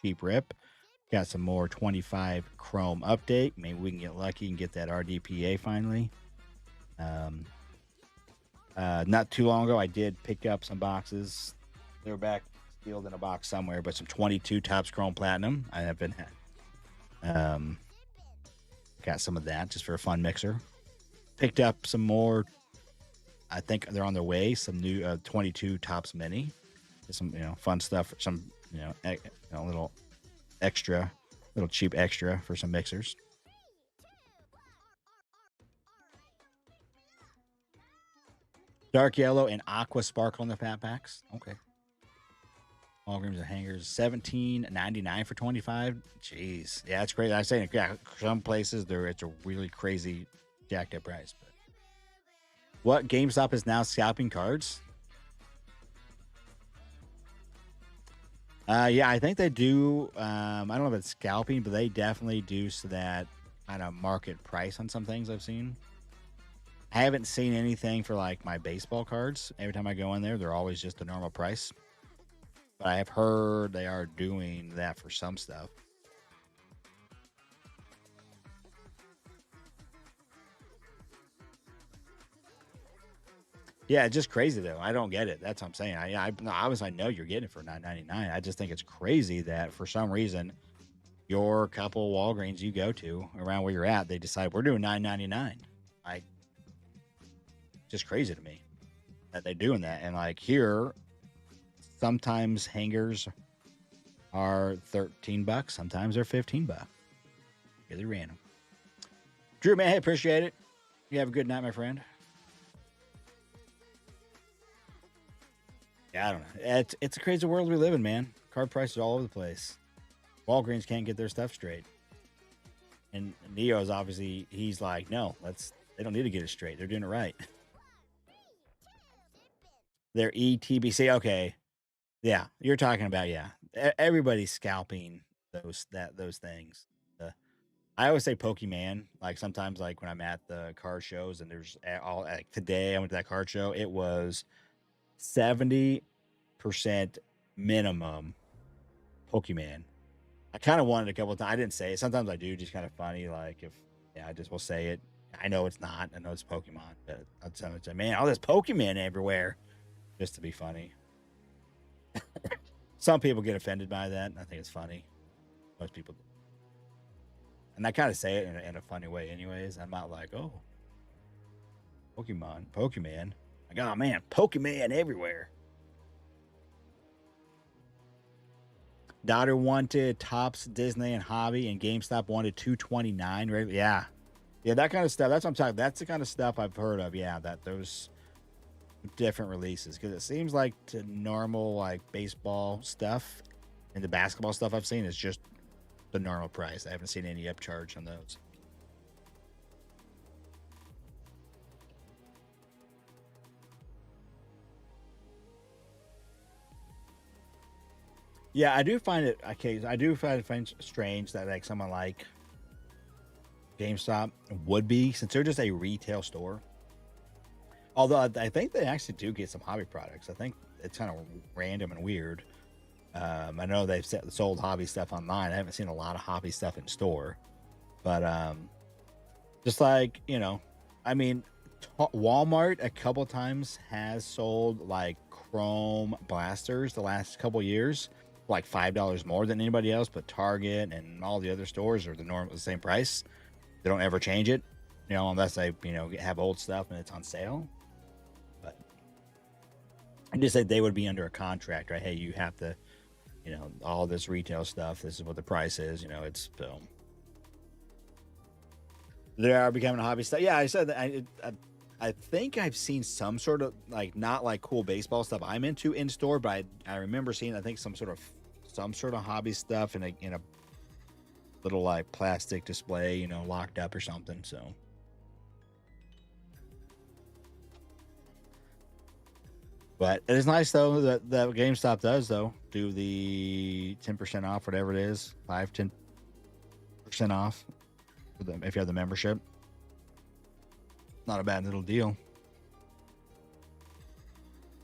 cheap rip. Got some more 25 Chrome update. Maybe we can get lucky and get that RDPA finally. Not too long ago, I did pick up some boxes. They were back sealed in a box somewhere, but some 22 Topps Chrome Platinum. I have been got some of that just for a fun mixer. Picked up some more. I think they're on their way. Some new 22 Topps Mini. Some fun stuff. Some little extra, little cheap extra for some mixers. Dark yellow and aqua sparkle in the fat packs. Okay. Walgreens and hangers, $17.99 for 25. Jeez, yeah, that's great. I say, yeah, some places it's a really crazy jacked up price. But what GameStop is now scalping cards? Yeah, I think they do. I don't know if it's scalping, but they definitely do so that kind of market price on some things I've seen. I haven't seen anything for like my baseball cards. Every time I go in there, they're always just a normal price. But I have heard they are doing that for some stuff. Yeah, it's just crazy though. I don't get it. That's what I'm saying. No, obviously I know you're getting it for $9.99. I just think it's crazy that for some reason your couple Walgreens you go to around where you're at, they decide we're doing $9.99. Like, just crazy to me that they're doing that. And like here, sometimes hangers are $13. Sometimes they're $15. Really random. Drew, man, hey, appreciate it. You have a good night, my friend. Yeah, I don't know. It's a crazy world we live in, man. Card prices all over the place. Walgreens can't get their stuff straight. And Neo's obviously he's like, no, they don't need to get it straight. They're doing it right. They're ETBC. Okay. Yeah, you're talking about everybody's scalping those things. I always say Pokemon. Like sometimes, like when I'm at the card shows and there's all like today I went to that card show. It was 70% minimum Pokemon. I kind of wanted a couple of times. I didn't say it. Sometimes I do, just kind of funny. Like if I just will say it. I know it's not. I know it's Pokemon, but I'll tell you, man, all this Pokemon everywhere, just to be funny. Some people get offended by that. I think it's funny. Most people do. And I kind of say it in a funny way, anyways. I'm not like, oh, Pokemon. Like, oh man, Pokemon everywhere. Daughter wanted Tops, Disney, and Hobby, and GameStop wanted 229. Right? Yeah, yeah, that kind of stuff. That's what I'm talking. That's the kind of stuff I've heard of. Yeah, that those different releases, because it seems like to normal like baseball stuff and the basketball stuff I've seen is just the normal price. I haven't seen any upcharge on those. Yeah, I do find it. Okay, I do find strange that like someone like GameStop would be, since they're just a retail store. Although I think they actually do get some hobby products. I think it's kind of random and weird. I know they've sold hobby stuff online. I haven't seen a lot of hobby stuff in store, but just like I mean, Walmart a couple times has sold like Chrome blasters the last couple years, like $5 more than anybody else. But Target and all the other stores are the same price. They don't ever change it, unless they have old stuff and it's on sale. But I just said they would be under a contract, right? Hey, you have to, all this retail stuff. This is what the price is. It's so. They are becoming a hobby stuff. Yeah, I said that. I think I've seen some sort of like not like cool baseball stuff I'm into in store, but I remember seeing I think some sort of hobby stuff in a little like plastic display, locked up or something. So. But it is nice though that GameStop does do the 10% off, whatever it is, 10% off for them if you have the membership. Not a bad little deal.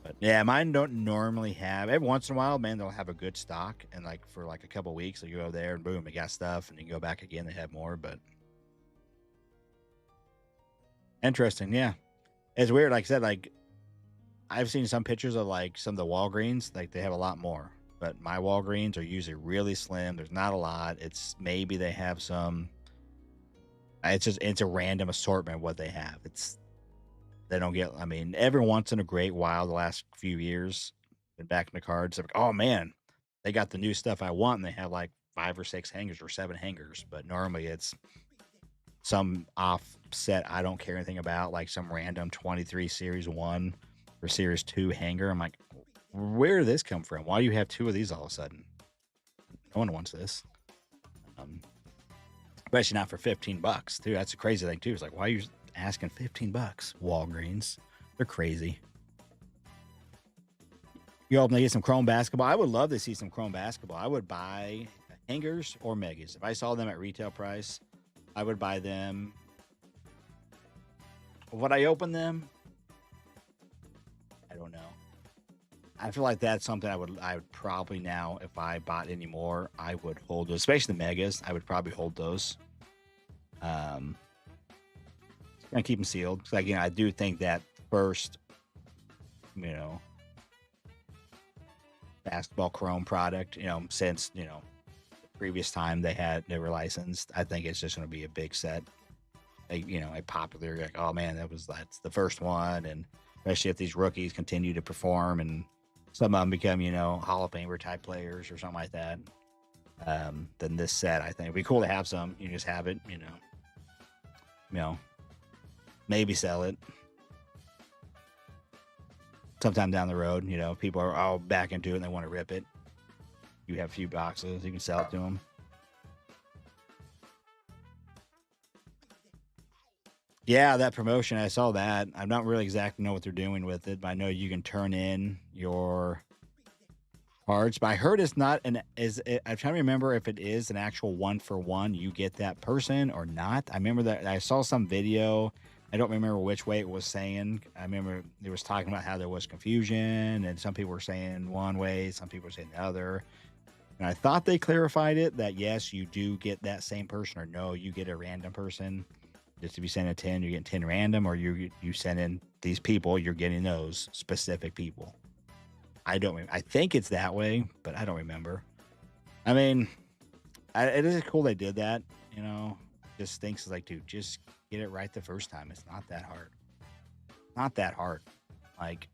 But yeah, mine don't normally have. Every once in a while, man, they'll have a good stock, and like for like a couple weeks, you go there and boom, they got stuff, and you go back again, they have more. But interesting, yeah, it's weird. Like I said, like I've seen some pictures of like some of the Walgreens, like they have a lot more. But my Walgreens are usually really slim. There's not a lot. It's maybe they have some. It's a random assortment of what they have. They don't get. I mean, every once in a great while, the last few years, been back in the cards. Like, oh man, they got the new stuff I want, and they have like 5 or 6 hangers or 7 hangers. But normally it's some offset I don't care anything about, like some random 23 Series 1 or Series 2 hanger. I'm like, where did this come from? Why do you have 2 of these all of a sudden? No one wants this. Especially not for $15 too. That's a crazy thing too. It's like, why are you asking $15? Walgreens, they're crazy. You hoping they get some Chrome basketball? I would love to see some Chrome basketball. I would buy hangers or megas if I saw them at retail price. I would buy them. Would I open them? I don't know. I feel like that's something I would probably now, if I bought any more, I would hold those, especially the megas. I would probably hold those. Gonna keep them sealed. So again, I do think that first, basketball Chrome product, since the previous time they were licensed, I think it's just gonna be a big set. A popular, like, oh man, that's the first one, and especially if these rookies continue to perform and some of them become, Hall of Famer type players or something like that. Then this set, I think it'd be cool to have some. You just have it, maybe sell it sometime down the road. People are all back into it and they want to rip it. You have a few boxes, you can sell it to them. Yeah, that promotion, I saw that. I'm not really exactly know what they're doing with it, but I know you can turn in your cards. But I heard it's not I'm trying to remember if it is an actual 1-for-1. You get that person or not. I remember that I saw some video. I don't remember which way it was saying. I remember it was talking about how there was confusion, and some people were saying one way, some people were saying the other. And I thought they clarified it that yes, you do get that same person, or no, you get a random person. Just if you send a 10, you're getting 10 random, or you send in these people, you're getting those specific people. I think it's that way, but I don't remember. I mean, it is cool they did that. you know, just thinks like, dude, just get it right the first time. It's not that hard. Not that hard. Like,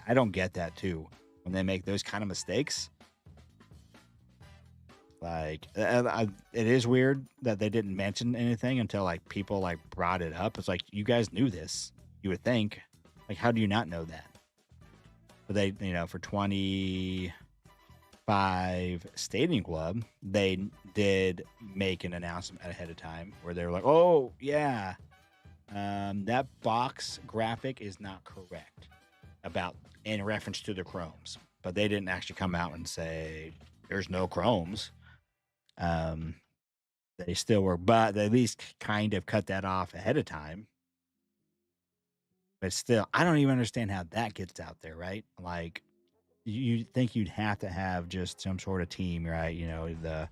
I don't get that too when they make those kind of mistakes. Like, it is weird that they didn't mention anything until like people like brought it up. It's like you guys knew this. You would think. Like, how do you not know that? But they, for 25 Stadium Club, they did make an announcement ahead of time where they were like, "Oh yeah, that box graphic is not correct about in reference to the chromes," but they didn't actually come out and say there's no chromes. Um, they still were, but they at least kind of cut that off ahead of time. But still, I don't even understand how that gets out there, right? Like, you think you'd have to have just some sort of team, right? The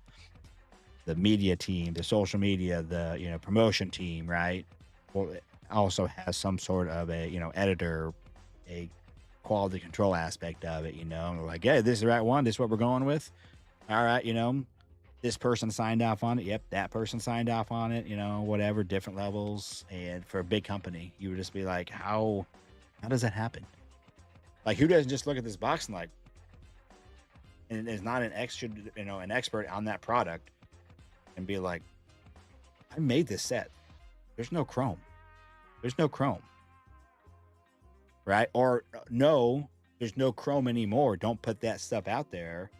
media team, the social media, the promotion team, right? Well, it also has some sort of a editor, a quality control aspect of it. Like, yeah, this is the right one. This is what we're going with. All right, this person signed off on it. Yep, that person signed off on it. Whatever, different levels. And for a big company, you would just be like, how does that happen? Like, who doesn't just look at this box and like, and is not an expert on that product, and be like, I made this set. There's no chrome. There's no chrome. Right? Or no, there's no chrome anymore. Don't put that stuff out there,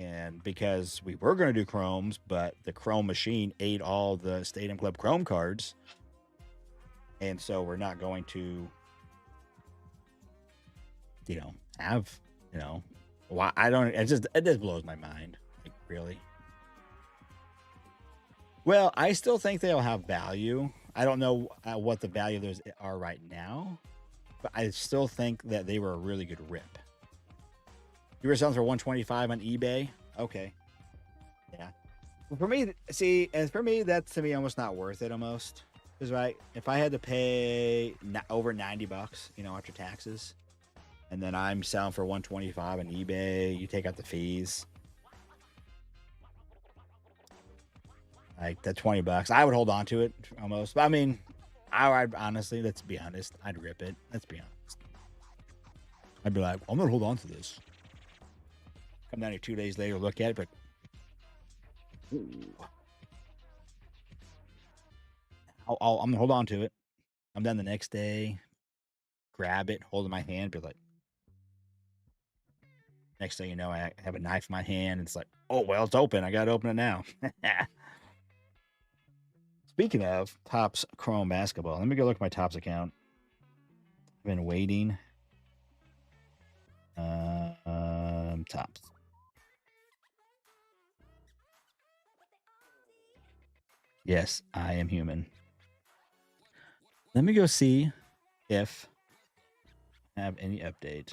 And because we were going to do chromes, but the chrome machine ate all the Stadium Club chrome cards. And so we're not going to, have, why I don't, it just blows my mind. Like, really? Well, I still think they'll have value. I don't know what the value of those are right now, but I still think that they were a really good rip. You were selling for 125 on eBay. Okay. Yeah. Well, for me, see, and for me, that's to me almost not worth it almost. Because, right, if I had to pay over $90, after taxes, and then I'm selling for 125 on eBay, you take out the fees, like that $20, I would hold on to it almost. But I mean, I'd honestly, let's be honest, I'd rip it. Let's be honest. I'd be like, I'm gonna hold on to this. Come down here 2 days later, look at it, but ooh. I'm gonna hold on to it. I'm done the next day, grab it, hold it in my hand, be like, next thing you know, I have a knife in my hand. And it's like, oh well, it's open. I gotta open it now. Speaking of Topps Chrome basketball, let me go look at my Topps account. I've been waiting. Topps. Yes, I am human. Let me go see if I have any update.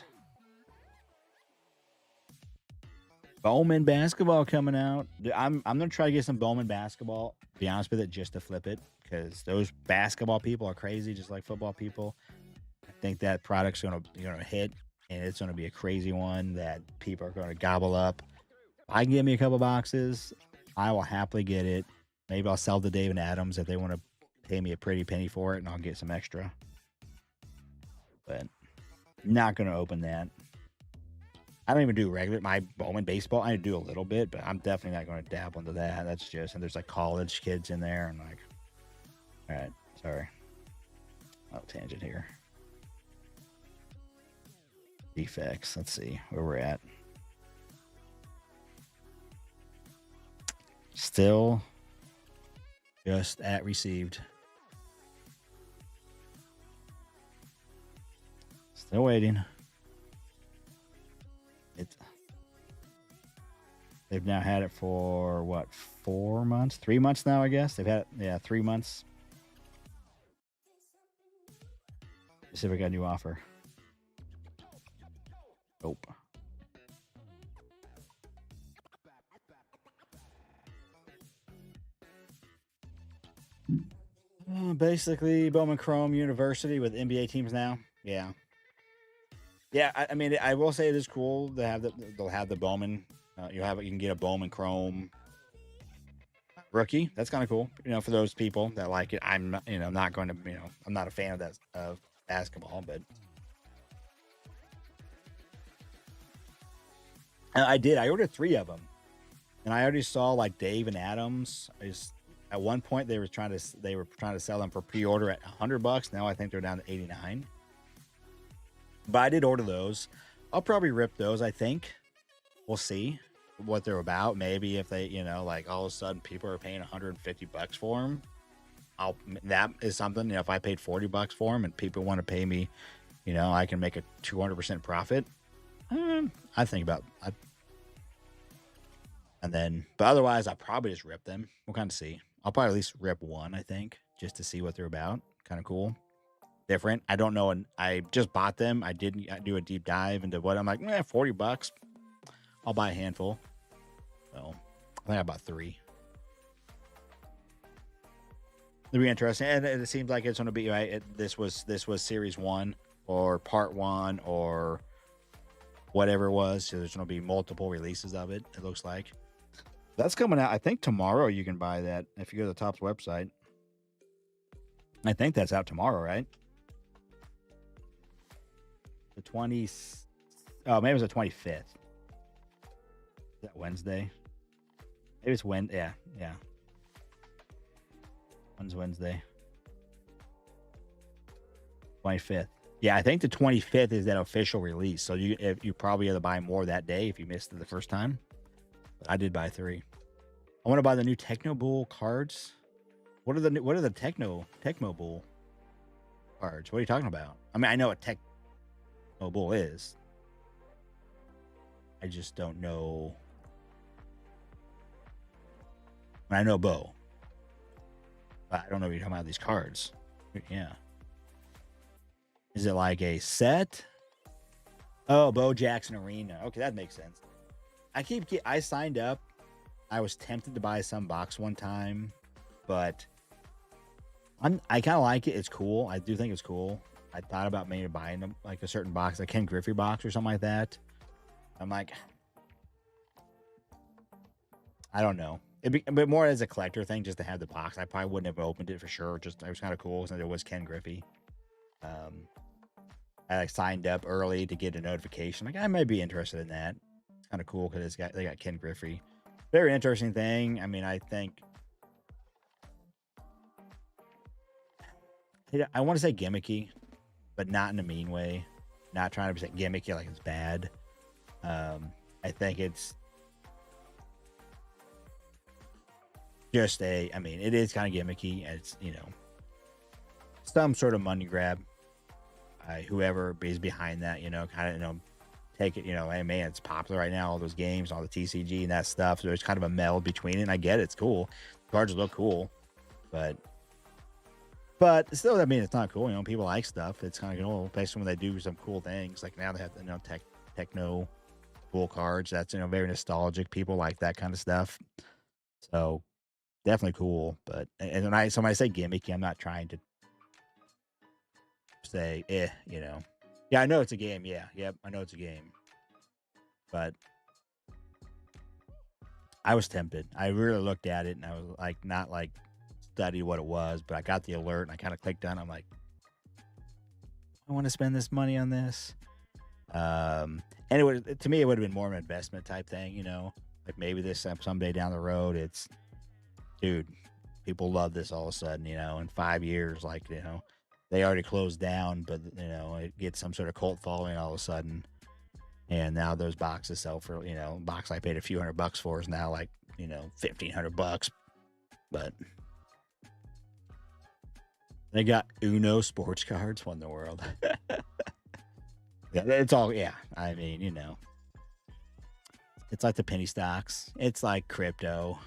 Bowman basketball coming out. I'm gonna try to get some Bowman basketball. To be honest with it, just to flip it, because those basketball people are crazy, just like football people. I think that product's gonna hit, and it's gonna be a crazy one that people are gonna gobble up. If I can get me a couple boxes, I will happily get it. Maybe I'll sell to Dave and Adams if they want to pay me a pretty penny for it, and I'll get some extra. But not gonna open that. I don't even do my Bowman baseball. I do a little bit, but I'm definitely not going to dabble into that. That's just, and there's like college kids in there, and like, all right, sorry. Oh, tangent here. Defects. Let's see where we're at. Still just at received. Still waiting. They've now had it for what, 4 months? 3 months now, I guess. They've had it, 3 months. Let's see if we got a new offer. Nope. Basically, Bowman Chrome University with NBA teams now. Yeah. Yeah, I mean, I will say it is cool to have they'll have the Bowman. You can get a Bowman Chrome Rookie, that's kind of cool. For those people that like it. I'm not, not going to, I'm not a fan of that of basketball, but I did. I ordered 3 of them, and I already saw like Dave and Adams. At one point they were trying to sell them for pre-order at $100. Now I think they're down to 89. But I did order those. I'll probably rip those. I think we'll see what they're about. Maybe if they, like all of a sudden people are paying $150 for them. That is something. If I paid $40 for them and people want to pay me, I can make a 200% profit. I think about. And then, but otherwise, I'll probably just rip them. We'll kind of see. I'll probably at least rip one, I think, just to see what they're about. Kind of cool. Different. I don't know. And I just bought them. I didn't do a deep dive into what I'm like, $40. I'll buy a handful. So I think I bought 3. It'll be interesting. And it seems like it's going to be, right? This was series 1 or part 1 or whatever it was. So there's going to be multiple releases of it, it looks like. That's coming out. I think tomorrow you can buy that if you go to the Topps website. I think that's out tomorrow, right? The 20th. Oh, maybe it was the 25th. Is that Wednesday? Maybe it's Wednesday. Yeah. When's Wednesday? 25th. Yeah, I think the 25th is that official release. So you probably have to buy more that day if you missed it the first time. But I did buy 3. I want to buy the new Techno Bull cards. What are the Tecmo Bull cards? What are you talking about? I mean, I know what Techno Bull is. I just don't know. I know Bo. But I don't know what you're talking about these cards. Yeah. Is it like a set? Oh, Bo Jackson Arena. Okay, that makes sense. I signed up. I was tempted to buy some box one time, but I kind of like it. It's cool. I do think it's cool. I thought about maybe buying them like a certain box, like Ken Griffey box or something like that. I'm like, I don't know. But more as a collector thing, just to have the box. I probably wouldn't have opened it for sure. Just it was kind of cool since it was Ken Griffey. I signed up early to get a notification. Like I might be interested in that. It's kind of cool because they got Ken Griffey. Very interesting thing. I mean, I think I want to say gimmicky, but not in a mean way. Not trying to be gimmicky like it's bad. I think it's just it is kind of gimmicky. It's, some sort of money grab. Whoever is behind that, kind of, take it, hey man, it's popular right now, all those games, all the TCG and that stuff. So there's kind of a meld between it. And I get it, it's cool. Cards look cool, but still, it's not cool. People like stuff. It's kind of cool, especially when they do some cool things. Like now they have Techno Bull cards. That's very nostalgic. People like that kind of stuff. So definitely cool. But when I say gimmicky, I'm not trying to say yeah, I know it's a game. Yep, I know it's a game. But I was tempted. I really looked at it and I was like, not like study what it was, but I got the alert and I kind of clicked on it. I'm like, I want to spend this money on this. And to me, it would have been more of an investment type thing, like maybe this someday down the road, it's, dude, people love this all of a sudden, in 5 years, like, they already closed down, but it gets some sort of cult following all of a sudden. And now those boxes sell for, box I paid a few $100 for is now like, $1,500. But they got Uno sports cards. What in the world? Yeah, it's all, yeah. It's like the penny stocks. It's like crypto.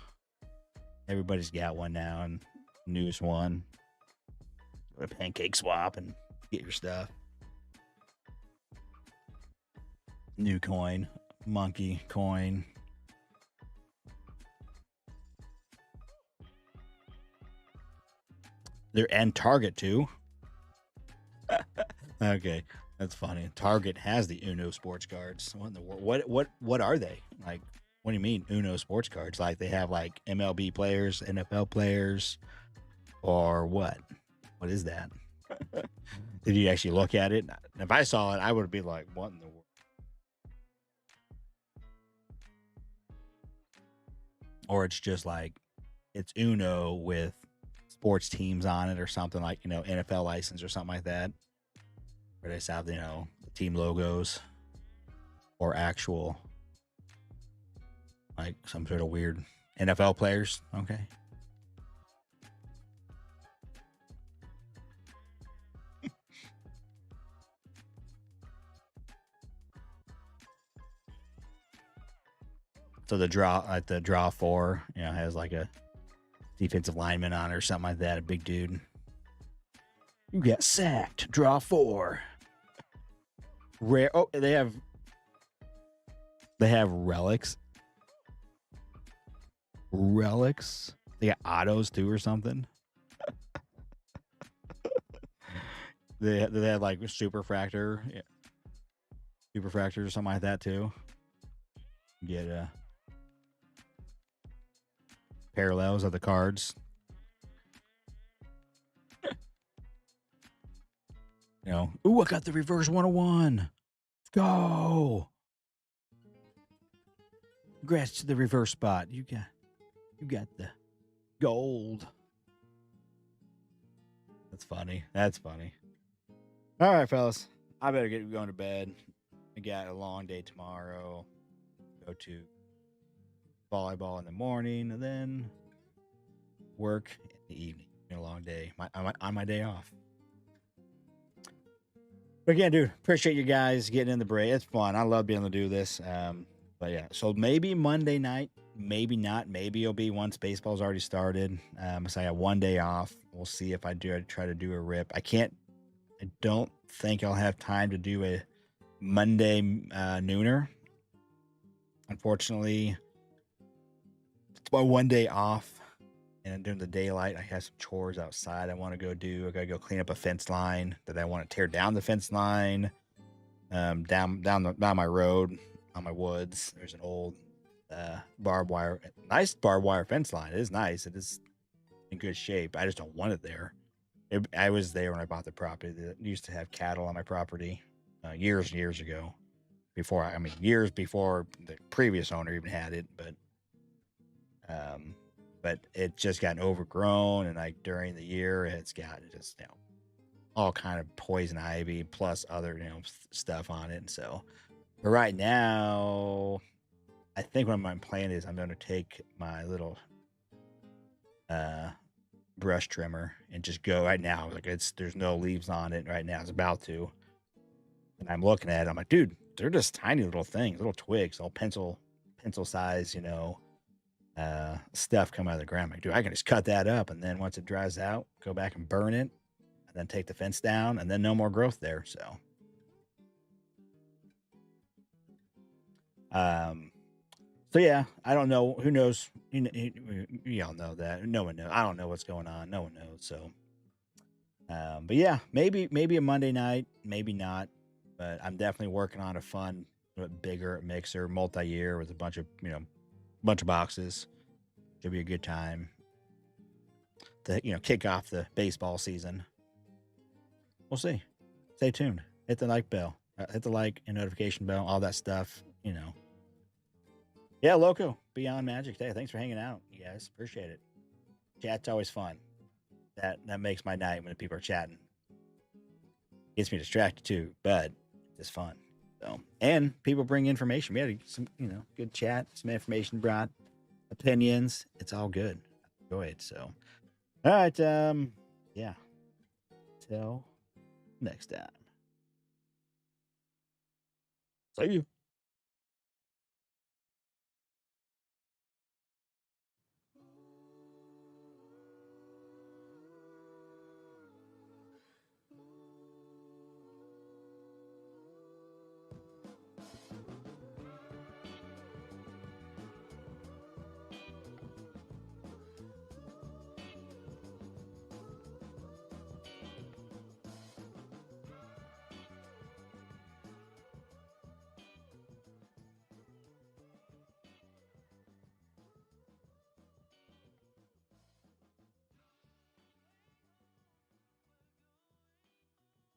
Everybody's got one now, and newest one. Go to Pancake Swap and get your stuff. New coin, monkey coin. And Target too. Okay, that's funny. Target has the Uno sports cards. What in the world? What are they like? What do you mean Uno sports cards? Like they have like MLB players, NFL players, or what? What is that? Did you actually look at it? If I saw it, I would be like, "What in the world?" Or it's just like it's Uno with sports teams on it or something like NFL license or something like that, where they just have the team logos or actual like some sort of weird NFL players. Okay. So the draw four, has like a defensive lineman on it or something like that, a big dude. You get sacked. Draw four. Rare. Oh, they have relics. Relics. They got autos too or something. They have like superfractor, superfractors or something like that too. Get parallels of the cards. Ooh, I got the reverse 101. Let's go. Congrats to the reverse spot. You got the gold. That's funny. That's funny. All right, fellas. I better get going to bed. I got a long day tomorrow. Go to volleyball in the morning and then work in the evening. A long day on my day off. But again, dude, appreciate you guys getting in the break. It's fun. I love being able to do this. But yeah, so maybe Monday night, maybe not. Maybe it'll be once baseball's already started. So I got one day off. We'll see if I try to do a rip. I don't think I'll have time to do a Monday nooner. Unfortunately, it's my one day off. And during the daylight, I have some chores outside I want to go do. I got to go clean up a fence line that I want to tear down the fence line. Down my road on my woods. There's an old nice barbed wire fence line. It is nice. It is in good shape. I just don't want it there. I was there when I bought the property. That used to have cattle on my property years and years ago. Years before the previous owner even had it, but it just gotten overgrown, and like during the year, it's got just all kind of poison ivy plus other stuff on it. And so, but right now, I think what my plan is, I'm going to take my little brush trimmer and just go right now. Like there's no leaves on it right now. It's about to, and I'm looking at it. I'm like, dude, they're just tiny little things, little twigs, all pencil size, stuff come out of the ground. I'm like, dude, I can just cut that up, and then once it dries out, go back and burn it, and then take the fence down, and then no more growth there. So yeah, I don't know. Who knows? Y'all know that. No one knows. I don't know what's going on. No one knows. So, but yeah, maybe a Monday night, maybe not. But I'm definitely working on a fun, bigger mixer, multi-year with a bunch of boxes. Should be a good time to kick off the baseball season. We'll see. Stay tuned. Hit the like bell. Hit the like and notification bell. All that stuff. Yeah, Loco. Beyond Magic Day. Thanks for hanging out, you guys. Appreciate it. Chat's always fun. That makes my night when people are chatting. Gets me distracted too, but it's fun. So, and people bring information. We had some, good chat, some information brought, opinions. It's all good. I enjoy it. So, all right. Yeah. Till next time. See you.